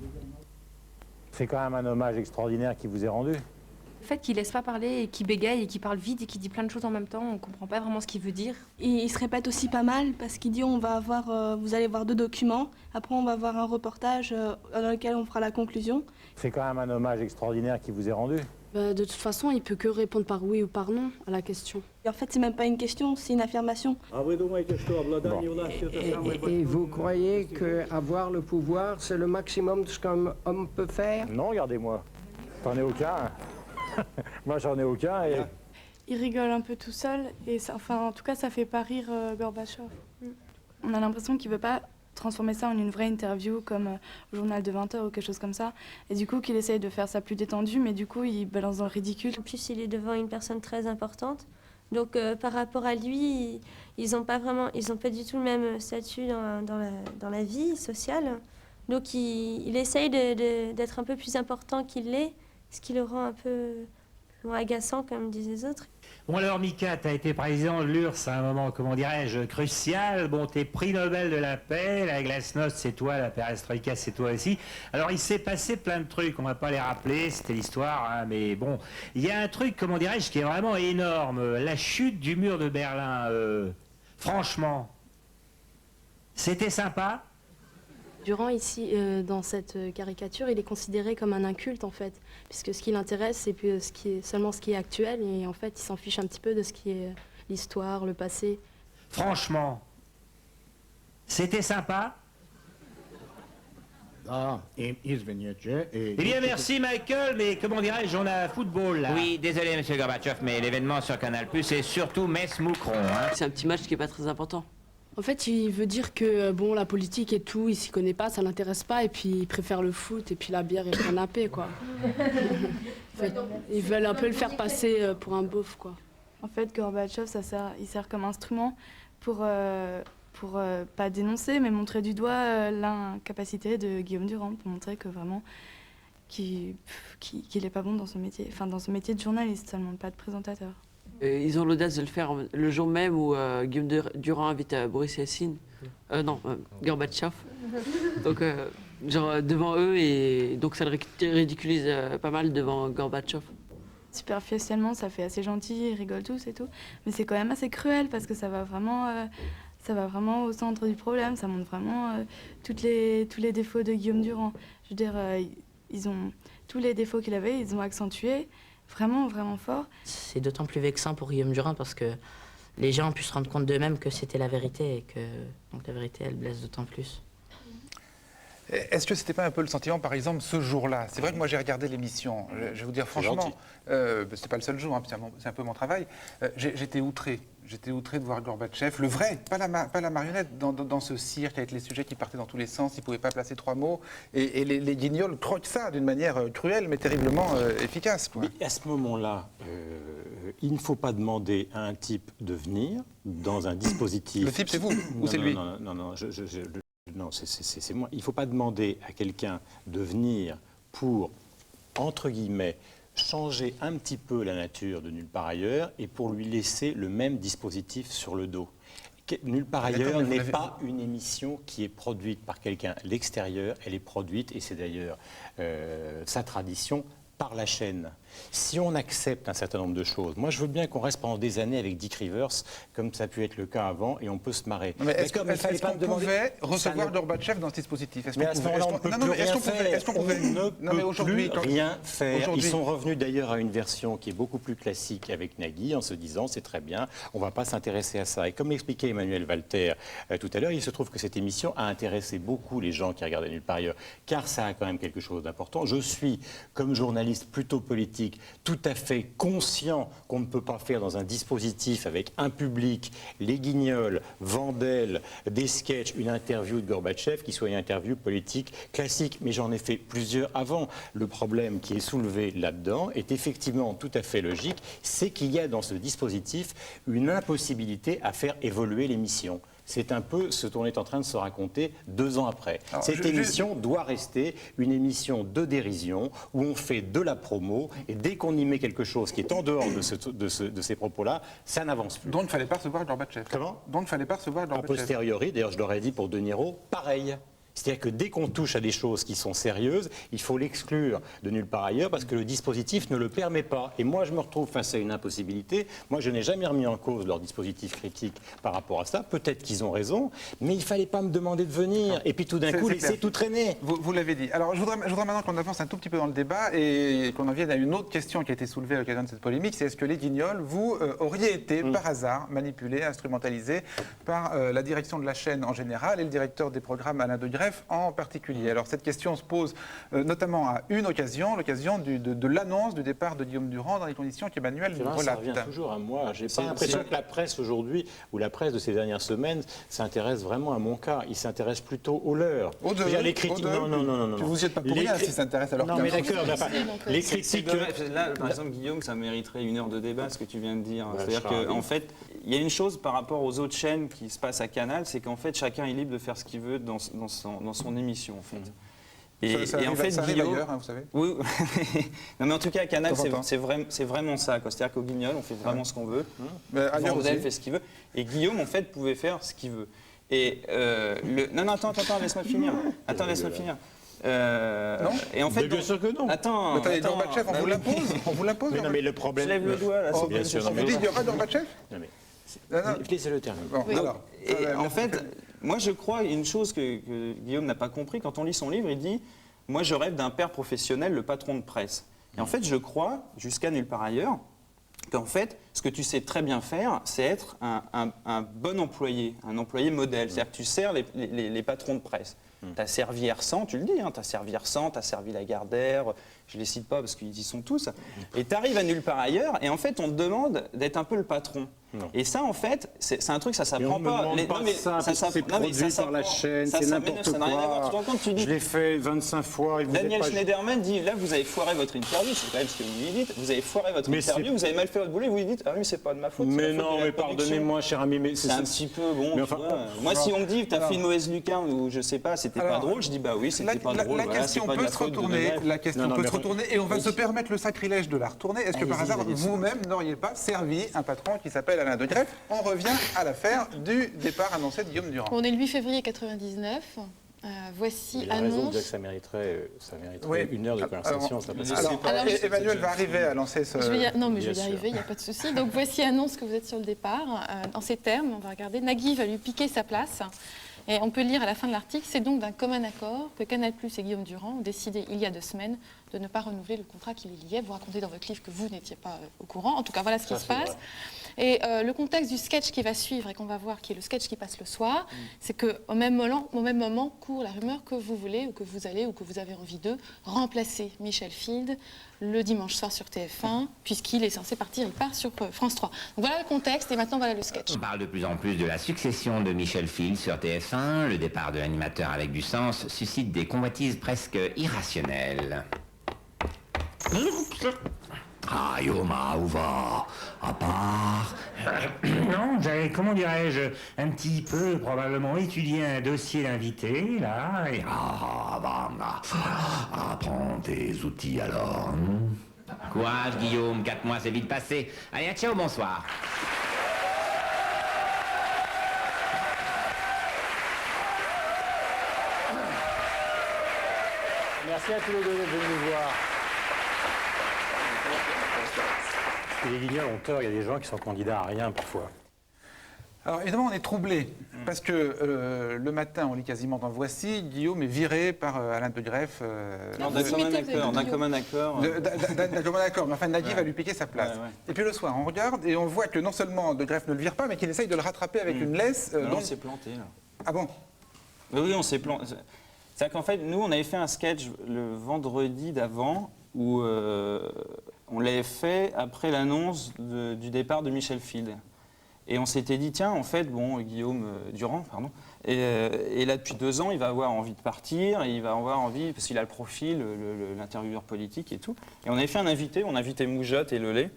C'est quand même un hommage extraordinaire qui vous est rendu. Le fait qu'il laisse pas parler et qu'il bégaye et qu'il parle vite et qu'il dit plein de choses en même temps, on comprend pas vraiment ce qu'il veut dire. Et il se répète aussi pas mal parce qu'il dit on va avoir, vous allez voir 2 documents, après on va avoir un reportage dans lequel on fera la conclusion. C'est quand même un hommage extraordinaire qui vous est rendu. De toute façon, il peut que répondre par oui ou par non à la question. Et en fait, c'est même pas une question, c'est une affirmation. Et vous croyez qu'avoir le pouvoir, c'est le maximum de ce qu'un homme peut faire? Non, regardez-moi. J'en ai aucun. Moi, j'en ai aucun. Et... Il rigole un peu tout seul, et ça, enfin, en tout cas, ça fait pas rire Gorbatchev. On a l'impression qu'il veut pas transformer ça en une vraie interview comme au journal de 20h ou quelque chose comme ça. Et du coup, qu'il essaye de faire ça plus détendu, mais du coup, il balance dans le ridicule. En plus, il est devant une personne très importante. Donc, par rapport à lui, ils n'ont pas du tout le même statut dans la vie sociale. Donc, il essaye d'être un peu plus important qu'il l'est, ce qui le rend un peu agaçant, comme disent les autres. Bon alors Mika, tu as été président de l'URSS à un moment, comment dirais-je, crucial. Bon, t'es prix Nobel de la paix, la glasnost c'est toi, la perestroïka c'est toi aussi. Alors il s'est passé plein de trucs, on va pas les rappeler, c'était l'histoire, hein, mais bon, il y a un truc, comment dirais-je, qui est vraiment énorme, la chute du mur de Berlin. Franchement, c'était sympa. Durand, ici, dans cette caricature, il est considéré comme un inculte, en fait, puisque ce qui l'intéresse, c'est seulement ce qui est actuel, et en fait, il s'en fiche un petit peu de ce qui est l'histoire, le passé. Franchement, c'était sympa. Eh bien, merci Michael, mais comment dirais-je, on a football là. Oui, désolé monsieur Gorbatchev, mais l'événement sur Canal+, c'est surtout Metz-Moucron. Hein. C'est un petit match qui est pas très important. En fait, il veut dire que bon, la politique et tout, il s'y connaît pas, ça l'intéresse pas, et puis il préfère le foot, et puis la bière et le canapé, quoi. En fait, ils veulent un peu le faire passer pour un beauf, quoi. En fait, Gorbatchev, il sert comme instrument pour pas dénoncer, mais montrer du doigt l'incapacité de Guillaume Durand, pour montrer que vraiment qu'il est pas bon dans son métier, enfin dans son métier de journaliste seulement, pas de présentateur. Ils ont l'audace de le faire le jour même où Guillaume Durand invite Boris Yeltsin, Gorbatchev, donc genre devant eux, et donc ça le ridiculise pas mal devant Gorbatchev. Superficiellement, ça fait assez gentil, ils rigolent tous et tout, mais c'est quand même assez cruel parce que ça va vraiment au centre du problème, ça montre vraiment tous les défauts de Guillaume Durand. Je veux dire, ils ont tous les défauts qu'il avait, ils ont accentués. Vraiment, vraiment fort. C'est d'autant plus vexant pour Guillaume Durand parce que les gens ont pu se rendre compte d'eux-mêmes que c'était la vérité et que donc la vérité, elle blesse d'autant plus. Est-ce que c'était pas un peu le sentiment, par exemple, ce jour-là? C'est vrai que moi j'ai regardé l'émission, je vais vous dire franchement, c'est pas le seul jour, hein, c'est un peu mon travail, j'étais outré. J'étais outré de voir Gorbatchev, le vrai, pas la marionnette, dans ce cirque avec les sujets qui partaient dans tous les sens, il ne pouvait pas placer 3 mots, et les guignols croquent ça d'une manière cruelle mais terriblement efficace. Quoi. Mais à ce moment-là, il ne faut pas demander à un type de venir dans un dispositif... Le type c'est vous ou c'est lui? Non, c'est moi. Il ne faut pas demander à quelqu'un de venir pour, entre guillemets, changer un petit peu la nature de Nulle part ailleurs et pour lui laisser le même dispositif sur le dos. Nulle part ailleurs n'est pas une émission qui est produite par quelqu'un à l'extérieur, elle est produite, et c'est d'ailleurs sa tradition, par la chaîne. Si on accepte un certain nombre de choses, moi je veux bien qu'on reste pendant des années avec Dick Rivers, comme ça a pu être le cas avant, et on peut se marrer. Est-ce qu'on pouvait recevoir Gorbatchev dans ce dispositif? Est-ce qu'on peut plus rien faire? Ils sont revenus d'ailleurs à une version qui est beaucoup plus classique avec Nagui, en se disant c'est très bien, on ne va pas s'intéresser à ça. Et comme l'expliquait Emmanuel Walter tout à l'heure, il se trouve que cette émission a intéressé beaucoup les gens qui regardaient Nulle part ailleurs, car ça a quand même quelque chose d'important. Je suis, comme journaliste plutôt politique, tout à fait conscient qu'on ne peut pas faire dans un dispositif avec un public, les guignols, Vandel, des sketchs, une interview de Gorbatchev qui soit une interview politique classique. Mais j'en ai fait plusieurs avant. Le problème qui est soulevé là-dedans est effectivement tout à fait logique, c'est qu'il y a dans ce dispositif une impossibilité à faire évoluer l'émission. C'est un peu ce dont on est en train de se raconter 2 ans après. Alors, Cette émission doit rester une émission de dérision où on fait de la promo et dès qu'on y met quelque chose qui est en dehors de ces propos-là, ça n'avance plus. Dont il ne fallait pas recevoir Gorbatchev. Comment? Dont il ne fallait pas recevoir A Gorbatchev. posteriori, d'ailleurs je l'aurais dit pour De Niro, pareil. C'est-à-dire que dès qu'on touche à des choses qui sont sérieuses, il faut l'exclure de nulle part ailleurs parce que le dispositif ne le permet pas. Et moi, je me retrouve face à une impossibilité. Moi, je n'ai jamais remis en cause leur dispositif critique par rapport à ça. Peut-être qu'ils ont raison, mais il ne fallait pas me demander de venir et puis tout d'un coup laisser tout traîner. Vous l'avez dit. Alors, je voudrais maintenant qu'on avance un tout petit peu dans le débat et qu'on en vienne à une autre question qui a été soulevée à l'occasion de cette polémique. C'est est-ce que les Guignols, vous, auriez été par hasard manipulés, instrumentalisés par la direction de la chaîne en général et le directeur des programmes Alain De Greef en particulier. Alors cette question se pose notamment à une occasion, l'occasion de l'annonce du départ de Guillaume Durand dans les conditions qu'Emmanuel nous relate. Ça revient toujours à moi. J'ai pas l'impression que la presse aujourd'hui, ou la presse de ces dernières semaines, s'intéresse vraiment à mon cas. Il s'intéresse plutôt aux leurs. Les critiques. Non. Vous y êtes pas pour rien s'ils s'intéressent à leur cas. Non mais d'accord. Les critiques. Là, par exemple, Guillaume, ça mériterait 1 heure de débat, ce que tu viens de dire. C'est-à-dire qu'en fait, il y a une chose par rapport aux autres chaînes qui se passent à Canal, c'est qu'en fait, chacun est libre de faire ce qu'il veut dans son émission, en fait. Et en fait, ça arrive Guillaume, ailleurs, hein, vous savez. Oui, non mais en tout cas, à Canal, c'est vraiment ça. C'est-à-dire qu'au Guignol, on fait vraiment ce qu'on veut. Vandel fait ce qu'il veut. Et Guillaume, en fait, pouvait faire ce qu'il veut. Et non, attends, laisse-moi finir. Laisse-moi finir. Non. Et en fait, bien sûr que non. Attends, Gorbatchev, on vous l'impose. On vous l'impose. Mais non, mais le problème. Je lève le doigt là. Bien sûr. On vous dit qu'il y aura Gorbatchev. Non mais. Laissez-le terminer. Et en fait, moi je crois une chose que Guillaume n'a pas compris, quand on lit son livre, il dit « Moi je rêve d'un père professionnel, le patron de presse ». Et en fait, je crois, jusqu'à nulle part ailleurs, qu'en fait, ce que tu sais très bien faire, c'est être un bon employé, un employé modèle. C'est-à-dire que tu sers les patrons de presse. Tu as servi R100, tu le dis, tu as servi R100, tu as servi Lagardère, je ne les cite pas parce qu'ils y sont tous. Et tu arrives à nulle part ailleurs, et en fait, on te demande d'être un peu le patron. Non. Et ça, en fait, c'est un truc, ça s'apprend pas. C'est produit par la chaîne, c'est n'importe quoi. Je l'ai fait 25 fois. Daniel Schneiderman dit, là, vous avez foiré votre interview, c'est quand même ce que vous lui dites. Vous avez foiré votre interview, vous avez mal fait votre boulot, vous lui dites, ah oui, c'est pas de ma faute. Mais non, mais pardonnez-moi, cher ami, mais c'est un petit peu bon. Moi, si on me dit, t'as fait une mauvaise lucarne ou je sais pas, c'était pas drôle, je dis, bah oui, c'était pas drôle. La question peut se retourner. La question peut se retourner et on va se permettre le sacrilège de la retourner. Est-ce que par hasard, vous-même n'auriez pas servi un patron qui s'appelle Alain De Greef? On revient à l'affaire du départ annoncé de Guillaume Durand. On est le 8 février 1999. Voici il a annonce. raison de dire que ça mériterait 1 heure de conversation. Alors, Emmanuel va arriver à lancer ce... Non, mais je vais y arriver, il n'y a pas de souci. Donc voici annonce que vous êtes sur le départ. En ces termes, on va regarder. Nagui va lui piquer sa place. Et on peut lire à la fin de l'article, c'est donc d'un commun accord que Canal+ et Guillaume Durand ont décidé il y a 2 semaines de ne pas renouveler le contrat qui les liait. Vous racontez dans votre livre que vous n'étiez pas au courant. En tout cas, voilà ce qui se passe. Et le contexte du sketch qui va suivre et qu'on va voir, qui est le sketch qui passe le soir, c'est qu'au même moment court la rumeur que vous voulez ou que vous allez ou que vous avez envie de remplacer Michel Field le dimanche soir sur TF1, puisqu'il est censé partir, il part sur France 3. Donc voilà le contexte et maintenant voilà le sketch. On parle de plus en plus de la succession de Michel Field sur TF1. Le départ de l'animateur avec du sens suscite des convoitises presque irrationnelles. Ah, Yoma, où va? À part... non, j'avais, comment dirais-je, un petit peu probablement étudié un dossier d'invité, là, et... apprends tes outils alors. Courage, Guillaume, 4 mois, c'est vite passé. Allez, ciao, bonsoir. Merci à tous les deux d'être venus nous voir. Les Guignols ont tort, il y a des gens qui sont candidats à rien parfois. Alors évidemment, on est troublé parce que le matin, on lit quasiment dans Voici, Guillaume est viré par Alain De Greef. D'un commun accord. D'un commun accord, mais enfin Nagui va lui piquer sa place. Et puis le soir, on regarde et on voit que non seulement De Greef ne le vire pas, mais qu'il essaye de le rattraper avec une laisse. On s'est planté là. Ah bon? Oui, on s'est planté. C'est-à-dire qu'en fait, nous, on avait fait un sketch le vendredi d'avant où on l'avait fait après l'annonce du départ de Michel Field. Et on s'était dit, tiens, en fait, bon, Guillaume Durand, pardon, et là, depuis 2 ans, il va avoir envie de partir, et il va avoir envie, parce qu'il a le profil, l'intervieweur politique et tout. Et on avait fait un invité, on invitait Moujotte et Lelay,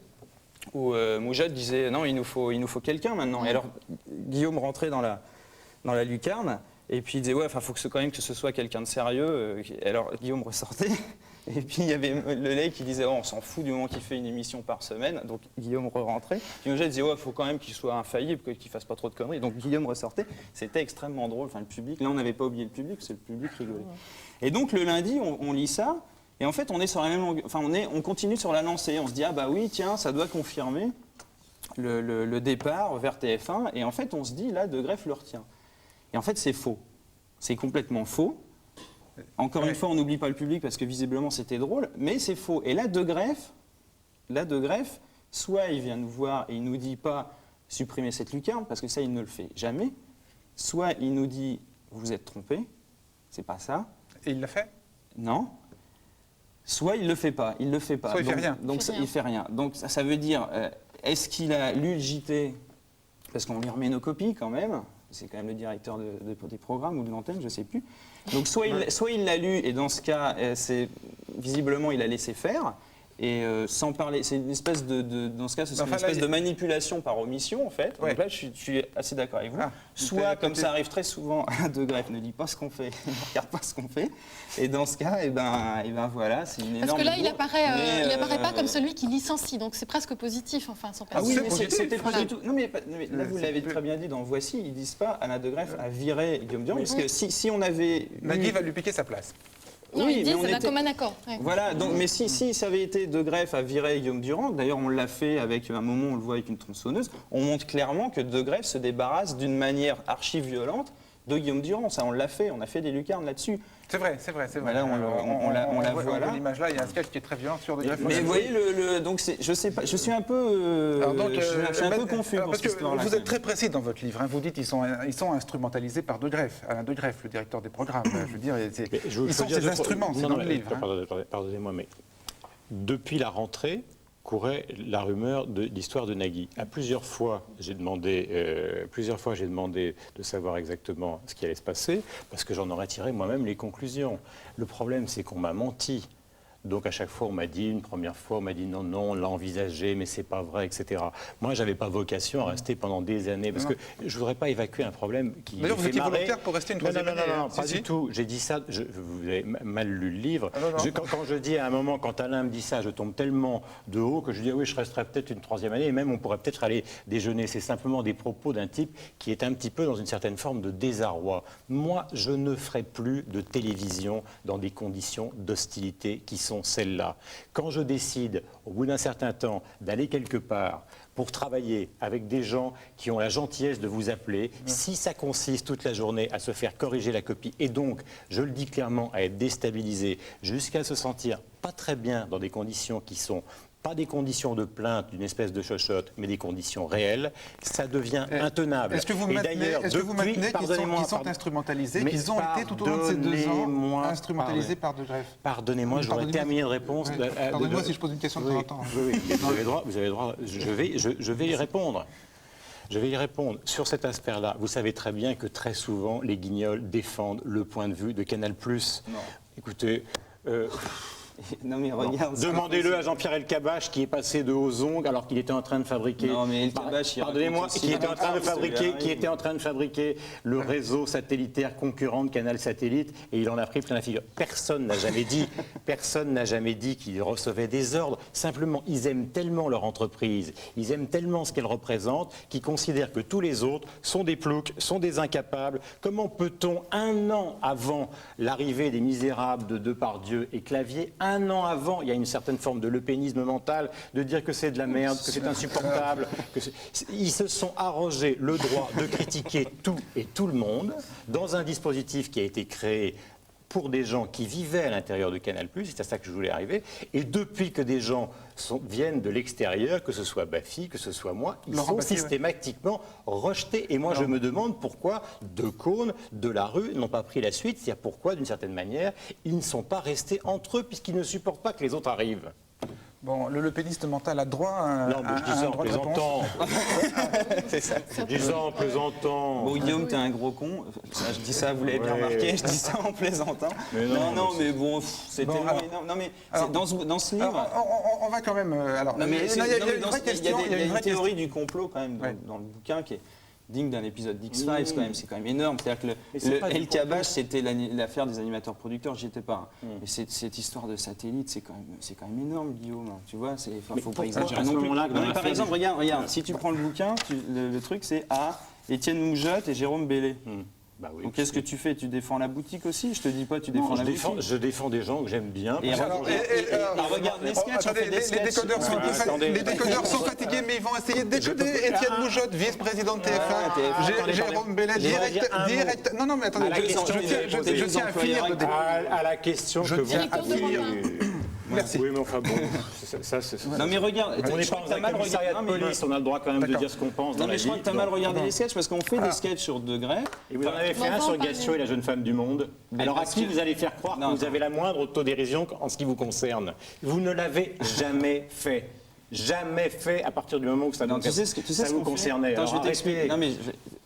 où Moujotte disait, non, il nous faut quelqu'un maintenant. Et alors, Guillaume rentrait dans dans la lucarne. Et puis il disait, ouais, enfin, faut quand même que ce soit quelqu'un de sérieux. Alors Guillaume ressortait. Et puis il y avait le lait qui disait, oh, on s'en fout du moment qu'il fait une émission par semaine. Donc Guillaume re-rentrait. Puis Eugène disait, ouais, faut quand même qu'il soit infaillible, qu'il fasse pas trop de conneries. Donc Guillaume ressortait. C'était extrêmement drôle. Enfin, le public, là, on n'avait pas oublié le public, c'est le public rigolait. Et donc le lundi, on lit ça. Et en fait, on est sur la même longueur. Enfin, on continue sur la lancée. On se dit, ah bah oui, tiens, ça doit confirmer le départ vers TF1. Et en fait, on se dit, là, De Greef le retient. Et en fait, c'est faux. C'est complètement faux. Encore une fois, on n'oublie pas le public parce que visiblement c'était drôle, mais c'est faux. Et là, De Greef, soit il vient nous voir et il nous dit pas supprimer cette lucarne, parce que ça, il ne le fait jamais, soit il nous dit vous êtes trompé, c'est pas ça. Et il l'a fait? Non. Soit il le fait pas, il le fait pas. Soit il fait rien. Donc il fait rien. Donc ça veut dire, est-ce qu'il a lu le JT? Parce qu'on lui remet nos copies quand même. C'est quand même le directeur des programmes ou de l'antenne, je ne sais plus. Donc soit il l'a lu et dans ce cas, visiblement il a laissé faire. Et sans parler, c'est une espèce dans ce cas, ce serait une espèce de manipulation par omission en fait. Donc là, je suis assez d'accord avec vous. Soit, comme ça arrive très souvent, De Greef ne lit pas ce qu'on fait, ne regarde pas ce qu'on fait. Et dans ce cas, et ben voilà, c'est une énorme. Parce que là, il apparaît pas comme celui qui licencie, donc c'est presque positif, enfin, son Ah oui, mais c'était pas du tout. Non, mais là, vous l'avez très bien dit dans Voici, ils disent pas Alain De Greef a viré Guillaume Durand, parce que si on avait. Nagui va lui piquer sa place. Non, oui, il dit c'est un commun accord. Ouais. Voilà, donc, mais si ça avait été De Greef à virer Guillaume Durand, d'ailleurs on l'a fait avec un moment, on le voit avec une tronçonneuse, on montre clairement que De Greef se débarrasse d'une manière archi-violente de Guillaume Durand. Ça, on l'a fait, on a fait des lucarnes là-dessus. C'est vrai. Voilà, on la voit là. L'image là, il y a un sketch qui est très violent sur De Greef. Mais vous voyez, donc je sais pas, je suis un peu, je suis un peu confus pour cette histoire-là. Vous êtes très précis dans votre livre. Hein. Vous dites qu'ils sont instrumentalisés par De Greef, Alain De Greef, le directeur des programmes. Je veux dire, ils sont ces instruments, c'est dans le livre. Pardonnez-moi, mais depuis la rentrée courait la rumeur de l'histoire de Nagui. Plusieurs fois, j'ai demandé de savoir exactement ce qui allait se passer, parce que j'en aurais tiré moi-même les conclusions. Le problème, c'est qu'on m'a menti. Donc à chaque fois, on m'a dit, une première fois, on m'a dit non, on l'a envisagé, mais c'est pas vrai, etc. Moi, j'avais pas vocation à rester pendant des années, parce que je voudrais pas évacuer un problème qui D'ailleurs, vous étiez volontaire pour rester une troisième année. Non, pas du tout. J'ai dit ça, vous avez mal lu le livre. Quand je dis à un moment, quand Alain me dit ça, je tombe tellement de haut que je dis oui, je resterai peut-être une troisième année, et même on pourrait peut-être aller déjeuner. C'est simplement des propos d'un type qui est un petit peu dans une certaine forme de désarroi. Moi, je ne ferai plus de télévision dans des conditions d'hostilité qui sont celles-là. Quand je décide, au bout d'un certain temps, d'aller quelque part pour travailler avec des gens qui ont la gentillesse de vous appeler, si ça consiste toute la journée à se faire corriger la copie et donc, je le dis clairement, à être déstabilisé jusqu'à se sentir pas très bien dans des conditions qui sont pas des conditions de plainte, d'une espèce de chochotte, mais des conditions réelles, ça devient intenable. Est-ce que vous maintenez qu'ils sont instrumentalisés, qu'ils ont été tout au long de ces 2 ans instrumentalisés par De Greef? Pardonnez-moi, j'aurais terminé de répondre. Pardonnez-moi si je pose une question de temps en temps. Oui, vous avez le droit. Je vais y répondre. Je vais y répondre. Sur cet aspect-là, vous savez très bien que très souvent, les guignols défendent le point de vue de Canal+. Non. Écoutez... Non mais regarde. Demandez-le à Jean-Pierre Elkabbach qui est passé de aux ongles alors qu'il était en train de fabriquer. Non mais Elkabbach, pardonnez-moi, qui était en train de fabriquer le réseau satellitaire concurrent de Canal Satellite et il en a pris plein la figure. Personne n'a jamais dit qu'ils recevaient des ordres. Simplement, ils aiment tellement leur entreprise, ils aiment tellement ce qu'elle représente, qu'ils considèrent que tous les autres sont des ploucs, sont des incapables. Comment peut-on, 1 an avant l'arrivée des Misérables de Depardieu et Clavier, 1 an avant, il y a une certaine forme de lepénisme mental, de dire que c'est de la merde, que c'est insupportable. Ils se sont arrogés le droit de critiquer tout et tout le monde dans un dispositif qui a été créé pour des gens qui vivaient à l'intérieur de Canal+, c'est à ça que je voulais arriver, et depuis que des gens viennent de l'extérieur, que ce soit Baffy, que ce soit moi, ils sont systématiquement rejetés. Et moi, je me demande pourquoi Decaune, Delarue n'ont pas pris la suite, c'est-à-dire pourquoi, d'une certaine manière, ils ne sont pas restés entre eux, puisqu'ils ne supportent pas que les autres arrivent. Bon, le lepéniste mental a droit à un droit de réponse. C'est ça. Je dis ça en plaisantant. Bon, Guillaume, t'es un gros con. Je dis ça, vous l'avez bien remarqué, je dis ça en plaisantant. Mais non, mais bon, c'est tellement énorme. Non, mais dans ce livre... On va quand même... Il y a une théorie du complot, quand même, dans le bouquin qui est... digne d'un épisode d'X-Files quand même. C'est quand même énorme. C'est-à-dire Mais que c'est le pas El du Kabash, c'était l'affaire des animateurs-producteurs, j'y étais pas. Mais cette histoire de satellite, c'est quand même énorme, Guillaume. Tu vois, faut pas exagérer non plus. Par exemple, regarde, si tu prends le bouquin, le truc c'est à Étienne Moujotte et Jérôme Bellé. Bah oui, donc qu'est-ce que tu fais? Tu défends la boutique aussi? Je te dis pas tu défends la boutique. Je défends des gens que j'aime bien. Et regarde les sketchs, on fait des sketchs. Les décodeurs sont fatigués, mais ils vont essayer de décoder. Étienne Moujotte, vice-président de TF1, Jérôme Bellet, direct. Non, mais attendez, je tiens à finir le débat. À la question que vous Merci. Oui, mais enfin bon, ça c'est... Non mais regarde, on n'est pas dans un commissariat de police, on a le droit quand même de dire ce qu'on pense dans la vie. Non mais je crois que tu as mal regardé les sketchs parce qu'on fait des sketchs sur Degré. Et vous en avez fait un sur Gassio et la jeune femme du monde. Alors à qui vous allez faire croire que vous avez la moindre autodérision en ce qui vous concerne? Vous ne l'avez jamais fait. Jamais fait à partir du moment où ça vous concernait. Attends, je vais t'expliquer. Non mais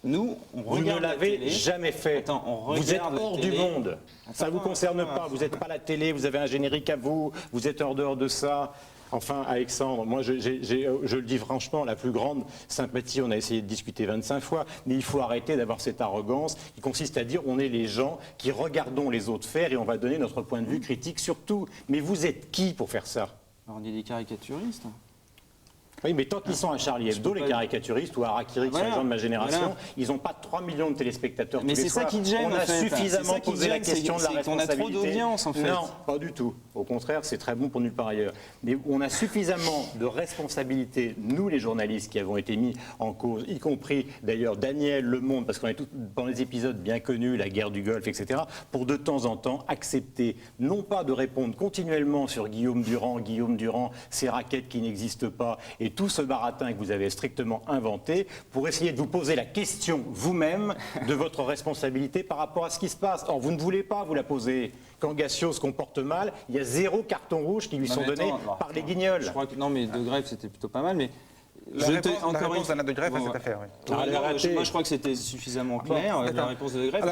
nous, vous ne l'avez jamais fait. Vous êtes hors du monde. Ça ne vous concerne pas. Vous n'êtes pas la télé, vous avez un générique à vous, vous êtes hors dehors de ça. Enfin, Alexandre, moi, je le dis franchement, la plus grande sympathie, on a essayé de discuter 25 fois, mais il faut arrêter d'avoir cette arrogance qui consiste à dire on est les gens qui regardons les autres faire et on va donner notre point de vue critique sur tout. Mais vous êtes qui pour faire ça? On est des caricaturistes. Oui, mais tant qu'ils sont à Charlie Hebdo, les caricaturistes, ou à Harakiri, qui sont les gens de ma génération, ils n'ont pas 3 millions de téléspectateurs tous les soirs. Mais c'est ça qui te gêne, on a suffisamment posé la question de la responsabilité. On a trop d'audience, en fait. Non, pas du tout. Au contraire, c'est très bon pour nulle part ailleurs. Mais on a suffisamment de responsabilité, nous les journalistes qui avons été mis en cause, y compris d'ailleurs Daniel, Le Monde, parce qu'on est tous dans les épisodes bien connus, la guerre du Golfe, etc., pour de temps en temps accepter, non pas de répondre continuellement sur Guillaume Durand, ces raquettes qui n'existent pas, et tout ce baratin que vous avez strictement inventé, pour essayer de vous poser la question vous-même de votre responsabilité par rapport à ce qui se passe. Or, vous ne voulez pas vous la poser. Quand Gassio se comporte mal, il y a 0 carton rouge qui lui sont donnés par les Guignols. Je crois que, non, mais De Greffe, c'était plutôt pas mal, mais... La réponse d'Anna De Greffe à cette affaire, oui. Moi, je crois que c'était suffisamment clair, la réponse de De Greffe.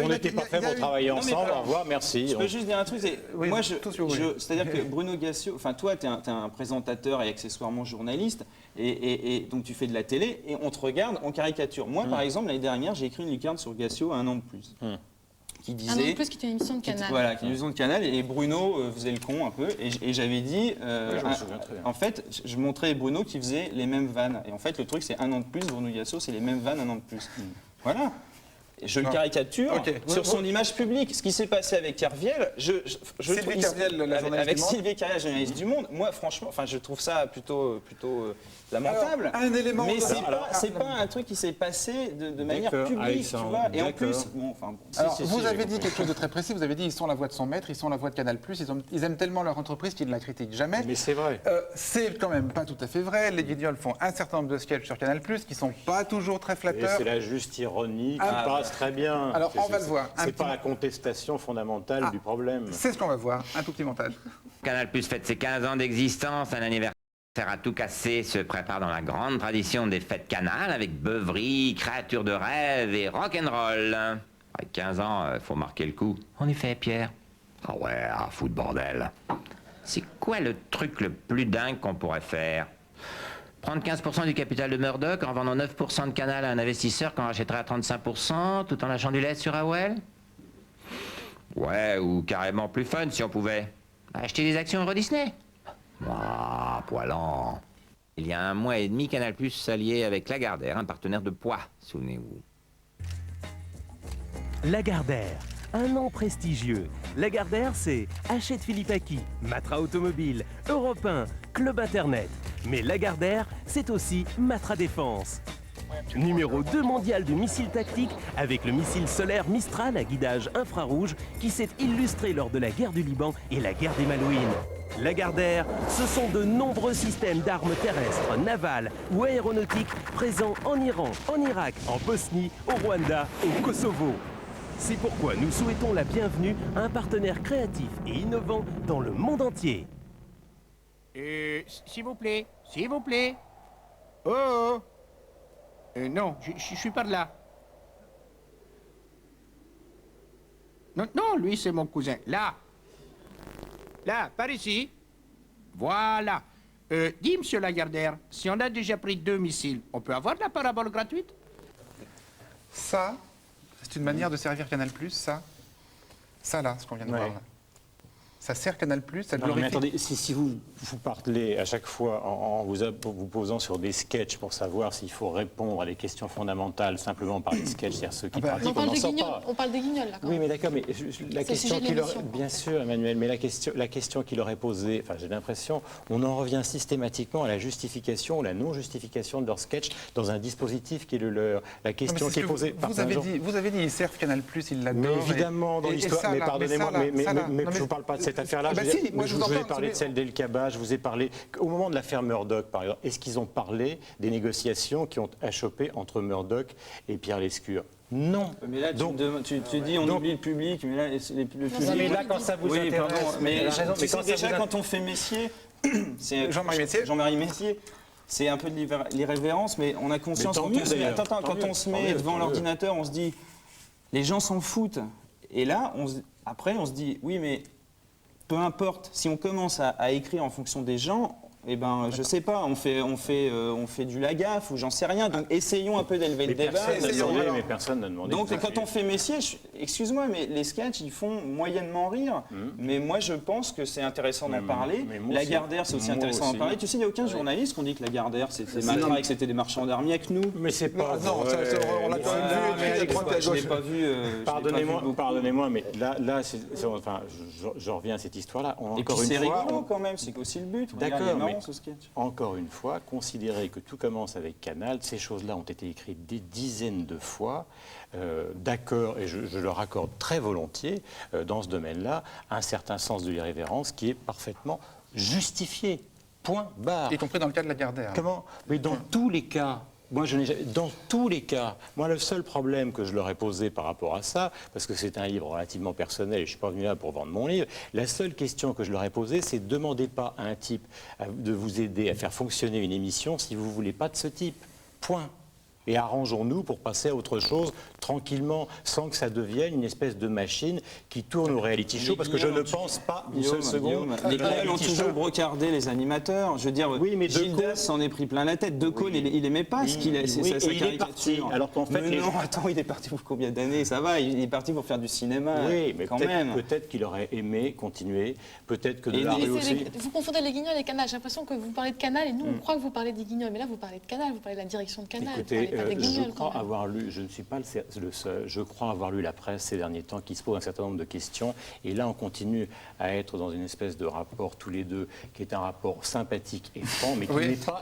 On n'était pas fait pour travailler ensemble. Au revoir, merci. Je peux juste dire un truc. C'est-à-dire que Bruno Gassio, enfin toi, tu es un présentateur et accessoirement journaliste, et donc tu fais de la télé, et on te regarde en caricature. Moi, par exemple, l'année dernière, j'ai écrit une lucarne sur Gassio à 1 an de plus. Qui disait, un an de plus, qui était une émission de Canal. Voilà, qui est une émission de Canal, et Bruno faisait le con un peu, et j'avais dit, en fait, je montrais Bruno qui faisait les mêmes vannes, et en fait, le truc, c'est 1 an de plus, Bruno Gassio, c'est les mêmes vannes 1 an de plus. Voilà. Et je le caricature sur son image publique. Ce qui s'est passé avec Kerviel, Sylvie Kerviel, la journaliste avec du Monde. Sylvie Kerviel, la journaliste du Monde, moi, franchement, je trouve ça plutôt lamentable. Alors, un élément. Mais c'est pas un truc qui s'est passé de manière publique, tu vois. Et en plus, alors, vous avez dit quelque chose de très précis. Vous avez dit ils sont la voix de son maître, ils sont la voix de Canal+. Ils aiment tellement leur entreprise qu'ils ne la critiquent jamais. Mais c'est vrai. C'est quand même pas tout à fait vrai. Les Guignols font un certain nombre de sketchs sur Canal+, qui sont pas toujours très flatteurs. C'est la juste ironie qui passe très bien. Alors, on va le voir. C'est pas la contestation fondamentale du problème. C'est ce qu'on va voir. Un tout petit montage. Canal+ fête ses 15 ans d'existence, un anniversaire à tout casser se prépare dans la grande tradition des fêtes Canal, avec beuverie, créatures de rêve et rock'n'roll. Avec 15 ans, faut marquer le coup. En effet, Pierre. Ah ouais, fou de bordel. C'est quoi le truc le plus dingue qu'on pourrait faire? Prendre 15% du capital de Murdoch en vendant 9% de Canal à un investisseur qu'on rachèterait à 35%, tout en lâchant du lait sur AOL? Ouais, ou carrément plus fun si on pouvait. Acheter des actions Euro Disney? Ah, poilant. Il y a 1 mois et demi, Canal+ s'alliait avec Lagardère, un partenaire de poids, souvenez-vous. Lagardère, un nom prestigieux. Lagardère, c'est Hachette Philippe Aki, Matra Automobile, Europe 1, Club Internet. Mais Lagardère, c'est aussi Matra Défense. Numéro 2 mondial de missiles tactiques avec le missile solaire Mistral à guidage infrarouge qui s'est illustré lors de la guerre du Liban et la guerre des Malouines. Lagardère, ce sont de nombreux systèmes d'armes terrestres, navales ou aéronautiques présents en Iran, en Irak, en Bosnie, au Rwanda, au Kosovo. C'est pourquoi nous souhaitons la bienvenue à un partenaire créatif et innovant dans le monde entier. S'il vous plaît, s'il vous plaît. Oh, non, je suis pas de là. Non, non, lui c'est mon cousin. Là. Là, par ici. Voilà. Dis, monsieur Lagardère, si on a déjà pris 2 missiles, on peut avoir de la parabole gratuite? Ça, c'est une manière de servir Canal+, ça. Ça, là, ce qu'on vient de voir, là. Ça sert Canal+, ça glorifie. Mais attendez, si vous parlez à chaque fois en vous posant sur des sketchs pour savoir s'il faut répondre à des questions fondamentales simplement par les sketchs, c'est-à-dire ceux qui pratiquent, on n'en sort pas. On parle des guignols, là, quand même. Oui, mais d'accord, mais la question qu'il leur... Bien sûr, Emmanuel, mais la question qu'il leur est posée, enfin, j'ai l'impression, on en revient systématiquement à la justification ou la non-justification de leur sketch dans un dispositif qui est le leur. La question qui est posée par vous avez dit, ils servent Canal+, ils l'adorent. Mais évidemment, dans l'histoire, mais pardonnez-moi, mais je ne vous parle pas de cette affaire-là. Je vous ai parlé de celle d'El-Kaba, je vous ai parlé... Au moment de l'affaire Murdoch, par exemple, est-ce qu'ils ont parlé des négociations qui ont achoppé entre Murdoch et Pierre Lescure? Non. Mais là, tu dis, on oublie le public, mais là, le public... Mais là, quand ça vous intéresse... Pardon, mais tu sais, déjà, quand on fait Messier... Jean-Marie Messier, c'est un peu de l'irrévérence, mais on a conscience... Quand on se met devant l'ordinateur, on se dit, les gens s'en foutent. Et là, après, on se dit, oui, mais... Peu importe, si on commence à écrire en fonction des gens, eh ben, je sais pas, on fait du lagaffe ou j'en sais rien. Donc essayons un peu d'élever le débat. Mais personne n'a demandé. Donc quand on fait Messier, excuse-moi, mais les sketchs, ils font moyennement rire. Mais moi, je pense que c'est intéressant d'en parler. Lagardère, c'est aussi intéressant d'en parler. Tu sais, il n'y a aucun journaliste qui dit que Lagardère, c'était Matra et que c'était des marchands d'armes avec nous. Mais c'est pas... Non, on l'a quand même vu. Je n'ai pas vu... Pardonnez-moi, mais là, enfin, je reviens à cette histoire-là. Et puis c'est rigolo quand même, c'est aussi le but. D'accord, mais encore une fois, considérer que tout commence avec Canal, ces choses-là ont été écrites des dizaines de fois, d'accord, et je leur accorde très volontiers, dans ce domaine-là, un certain sens de l'irrévérence qui est parfaitement justifié. Point barre. Y compris dans le cas de Lagardère. Comment? Mais dans tous les cas... Dans tous les cas, moi, le seul problème que je leur ai posé par rapport à ça, parce que c'est un livre relativement personnel et je ne suis pas venu là pour vendre mon livre, la seule question que je leur ai posée, c'est ne demandez pas à un type de vous aider à faire fonctionner une émission si vous ne voulez pas de ce type. Point. Et arrangeons-nous pour passer à autre chose tranquillement, sans que ça devienne une espèce de machine qui tourne au reality show, parce que je ne pense pas une seule seconde. Les Guillaume ont toujours brocardé les animateurs. Je veux dire, Gildas s'en est pris plein la tête. Decaune, il n'aimait pas ce qu'il a, sa caricature. Alors qu'en fait, non, attends, il est parti pour combien d'années? Ça va, il est parti pour faire du cinéma. Oui, mais quand même. Peut-être qu'il aurait aimé continuer. Peut-être que de la rue aussi. Vous confondez les Guignols et les Canal. J'ai l'impression que vous parlez de Canal et nous, on croit que vous parlez des Guignols. Mais là, vous parlez de Canal, vous parlez de la direction de Canal. Écoutez, je crois avoir lu, je ne suis pas le seul, je crois avoir lu la presse ces derniers temps qui se pose un certain nombre de questions. Et là, on continue à être dans une espèce de rapport tous les deux, qui est un rapport sympathique et franc, mais qui n'est pas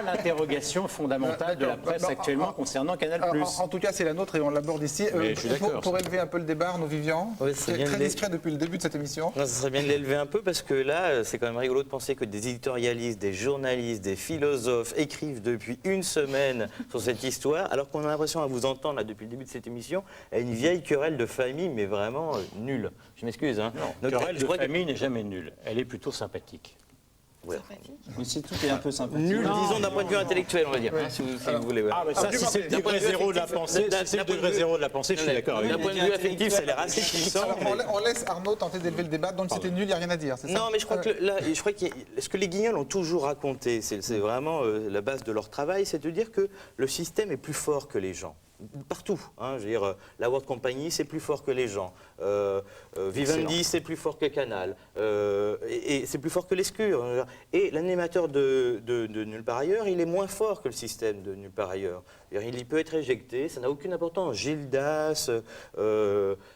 l'interrogation, fondamentale de la presse actuellement concernant Canal+. En tout cas, c'est la nôtre et on l'aborde ici. Pour élever un peu le débat, Arnaud Vivian, c'est très discret depuis le début de cette émission. Non, ça serait bien de l'élever un peu parce que là, c'est quand même rigolo de penser que des éditorialistes, des journalistes, des philosophes écrivent depuis une semaine sur cette histoire, alors qu'on a l'impression à vous entendre là, depuis le début de cette émission, à une vieille querelle de famille, mais vraiment nulle. Je m'excuse. Hein. Non, querelle de famille n'est jamais nulle. Elle est plutôt sympathique. Ouais. Mais c'est tout est un peu sympathique. Nul, disons d'un point de vue intellectuel, on va dire, si vous voulez. Ouais. Ah, mais ça, si c'est le degré zéro de la pensée, je suis d'accord avec vous. D'un point de vue affectif, ça a l'air assez puissant. On laisse Arnaud tenter d'élever le débat, donc c'était nul, il n'y a rien à dire, c'est ça? Non, mais je crois que là, ce que les Guignols ont toujours raconté, c'est vraiment la base de leur travail, c'est de dire que le système est plus fort que les gens. Partout, hein, je veux dire, la World Company c'est plus fort que les gens, Vivendi c'est plus fort que Canal, et c'est plus fort que Lescure. Et l'animateur de Nulle part ailleurs, il est moins fort que le système de Nulle part ailleurs. Il peut être éjecté, ça n'a aucune importance. Gildas,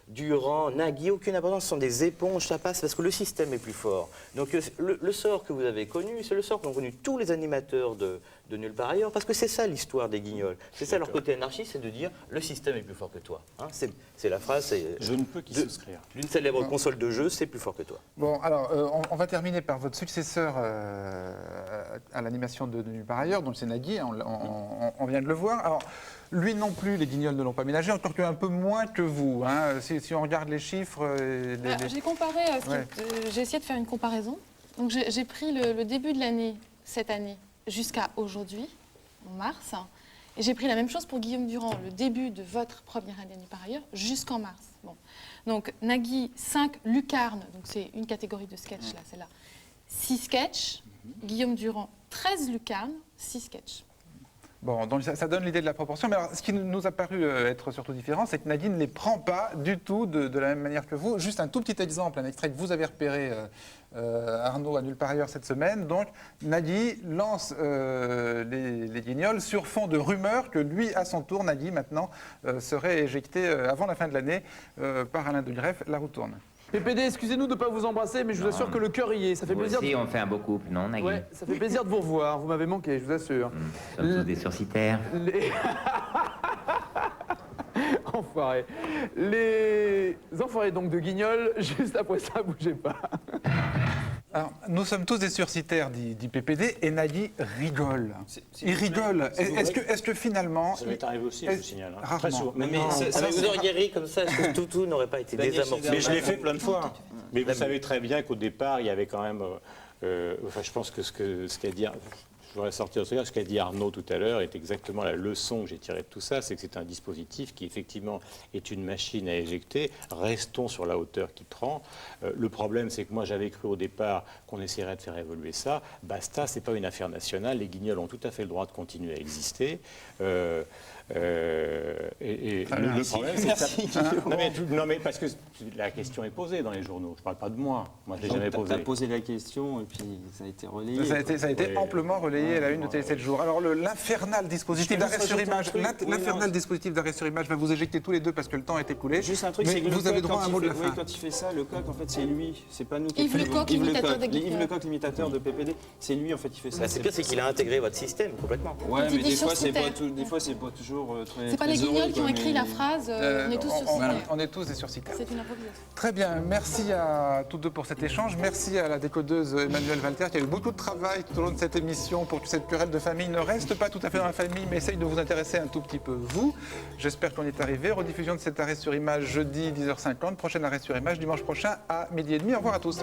Durand, Nagui, aucune importance, ce sont des éponges, ça passe parce que le système est plus fort. Donc le sort que vous avez connu, c'est le sort qu'ont connu tous les animateurs de Nulle part ailleurs, parce que c'est ça l'histoire des Guignols. C'est ça leur côté anarchiste, c'est de dire le système est plus fort que toi. Hein, c'est la phrase. Je ne peux qu'y souscrire. D'une célèbre console de jeu, c'est plus fort que toi. Bon, alors on va terminer par votre successeur à l'animation de Nulle part ailleurs, donc c'est Nagui, on vient de le voir. Alors, lui non plus, les Guignols ne l'ont pas ménagé, encore qu'un peu moins que vous. Hein. Si on regarde les chiffres... J'ai comparé, j'ai essayé de faire une comparaison. Donc j'ai pris le début de l'année, cette année, jusqu'à aujourd'hui, en mars, et j'ai pris la même chose pour Guillaume Durand, le début de votre première année par ailleurs, jusqu'en mars. Bon. Donc Nagui, 5 lucarnes, donc c'est une catégorie de sketch là, celle-là. 6 sketchs, Guillaume Durand, 13 lucarnes, 6 sketchs. Bon, donc ça donne l'idée de la proportion. Mais alors, ce qui nous a paru être surtout différent, c'est que Nagui ne les prend pas du tout de la même manière que vous. Juste un tout petit exemple, un extrait que vous avez repéré, Arnaud, à nulle part ailleurs cette semaine. Donc, Nagui lance les Guignols sur fond de rumeurs que lui, à son tour, Nagui, maintenant, serait éjecté avant la fin de l'année par Alain de Greff. La roue tourne. PPD, excusez-nous de ne pas vous embrasser, mais je vous assure que le cœur y est. Ça fait Vous plaisir. aussi, on fait un beau couple, non, Nagui? Ouais, ça fait plaisir de vous revoir. Vous m'avez manqué, je vous assure. Nous sommes tous des sursitaires. Enfoirés. Les enfoirés donc de Guignol, juste après ça, bougez pas. Alors, nous sommes tous des sursitaires, dit PPD, et Nagui rigole. Il rigole. Est-ce que finalement... Ça m'est arrivé aussi, je vous signale. Hein. Rarement. Très souvent. Mais vous auriez ri comme ça, est-ce que Toutou n'aurait pas été désamorcé? Mais je l'ai fait plein de fois. Mais vous savez très bien qu'au départ, il y avait quand même... enfin, je pense que ce qu'a dit... Je voudrais sortir de ce qu'a dit Arnaud tout à l'heure est exactement la leçon que j'ai tirée de tout ça, c'est que c'est un dispositif qui effectivement est une machine à éjecter. Restons sur la hauteur qui prend. Le problème, c'est que moi j'avais cru au départ qu'on essaierait de faire évoluer ça. Basta, c'est pas une affaire nationale. Les Guignols ont tout à fait le droit de continuer à exister. Le problème, c'est que ça... non, mais parce que la question est posée dans les journaux. Je ne parle pas de moi. Moi, je ne l'ai jamais posée. Tu as posé la question et puis ça a été relayé. Ça a été amplement relayé à la une de Télé 7 jours. Alors, l'infernal dispositif d'arrêt sur image, dispositif d'arrêt sur image va vous éjecter tous les deux parce que le temps est écoulé. Juste un truc, mais c'est que vous avez droit à un mot de la fin. Quand il fait ça, le coq, en fait, c'est lui. C'est pas nous qui Yves Lecoq, l'imitateur des Guignols. Yves Lecoq, l'imitateur de PPD. C'est lui, en fait, qui fait ça. C'est pire, c'est qu'il a intégré votre système complètement. Ouais, mais des fois, c'est pas toujours très. C'est pas les Guignols qui ont écrit la phrase, on est tous sursitaires. On est tous des sursitaires. C'est une improvisation. Très bien, merci à tous deux pour cet échange. Merci à la décodeuse Emmanuelle Walter qui a eu beaucoup de travail tout au long de cette émission pour que cette querelle de famille ne reste pas tout à fait dans la famille, mais essaye de vous intéresser un tout petit peu, vous. J'espère qu'on y est arrivé. Rediffusion de cet arrêt sur image jeudi 10h50. Prochain arrêt sur image dimanche prochain à 12h30. Au revoir à tous.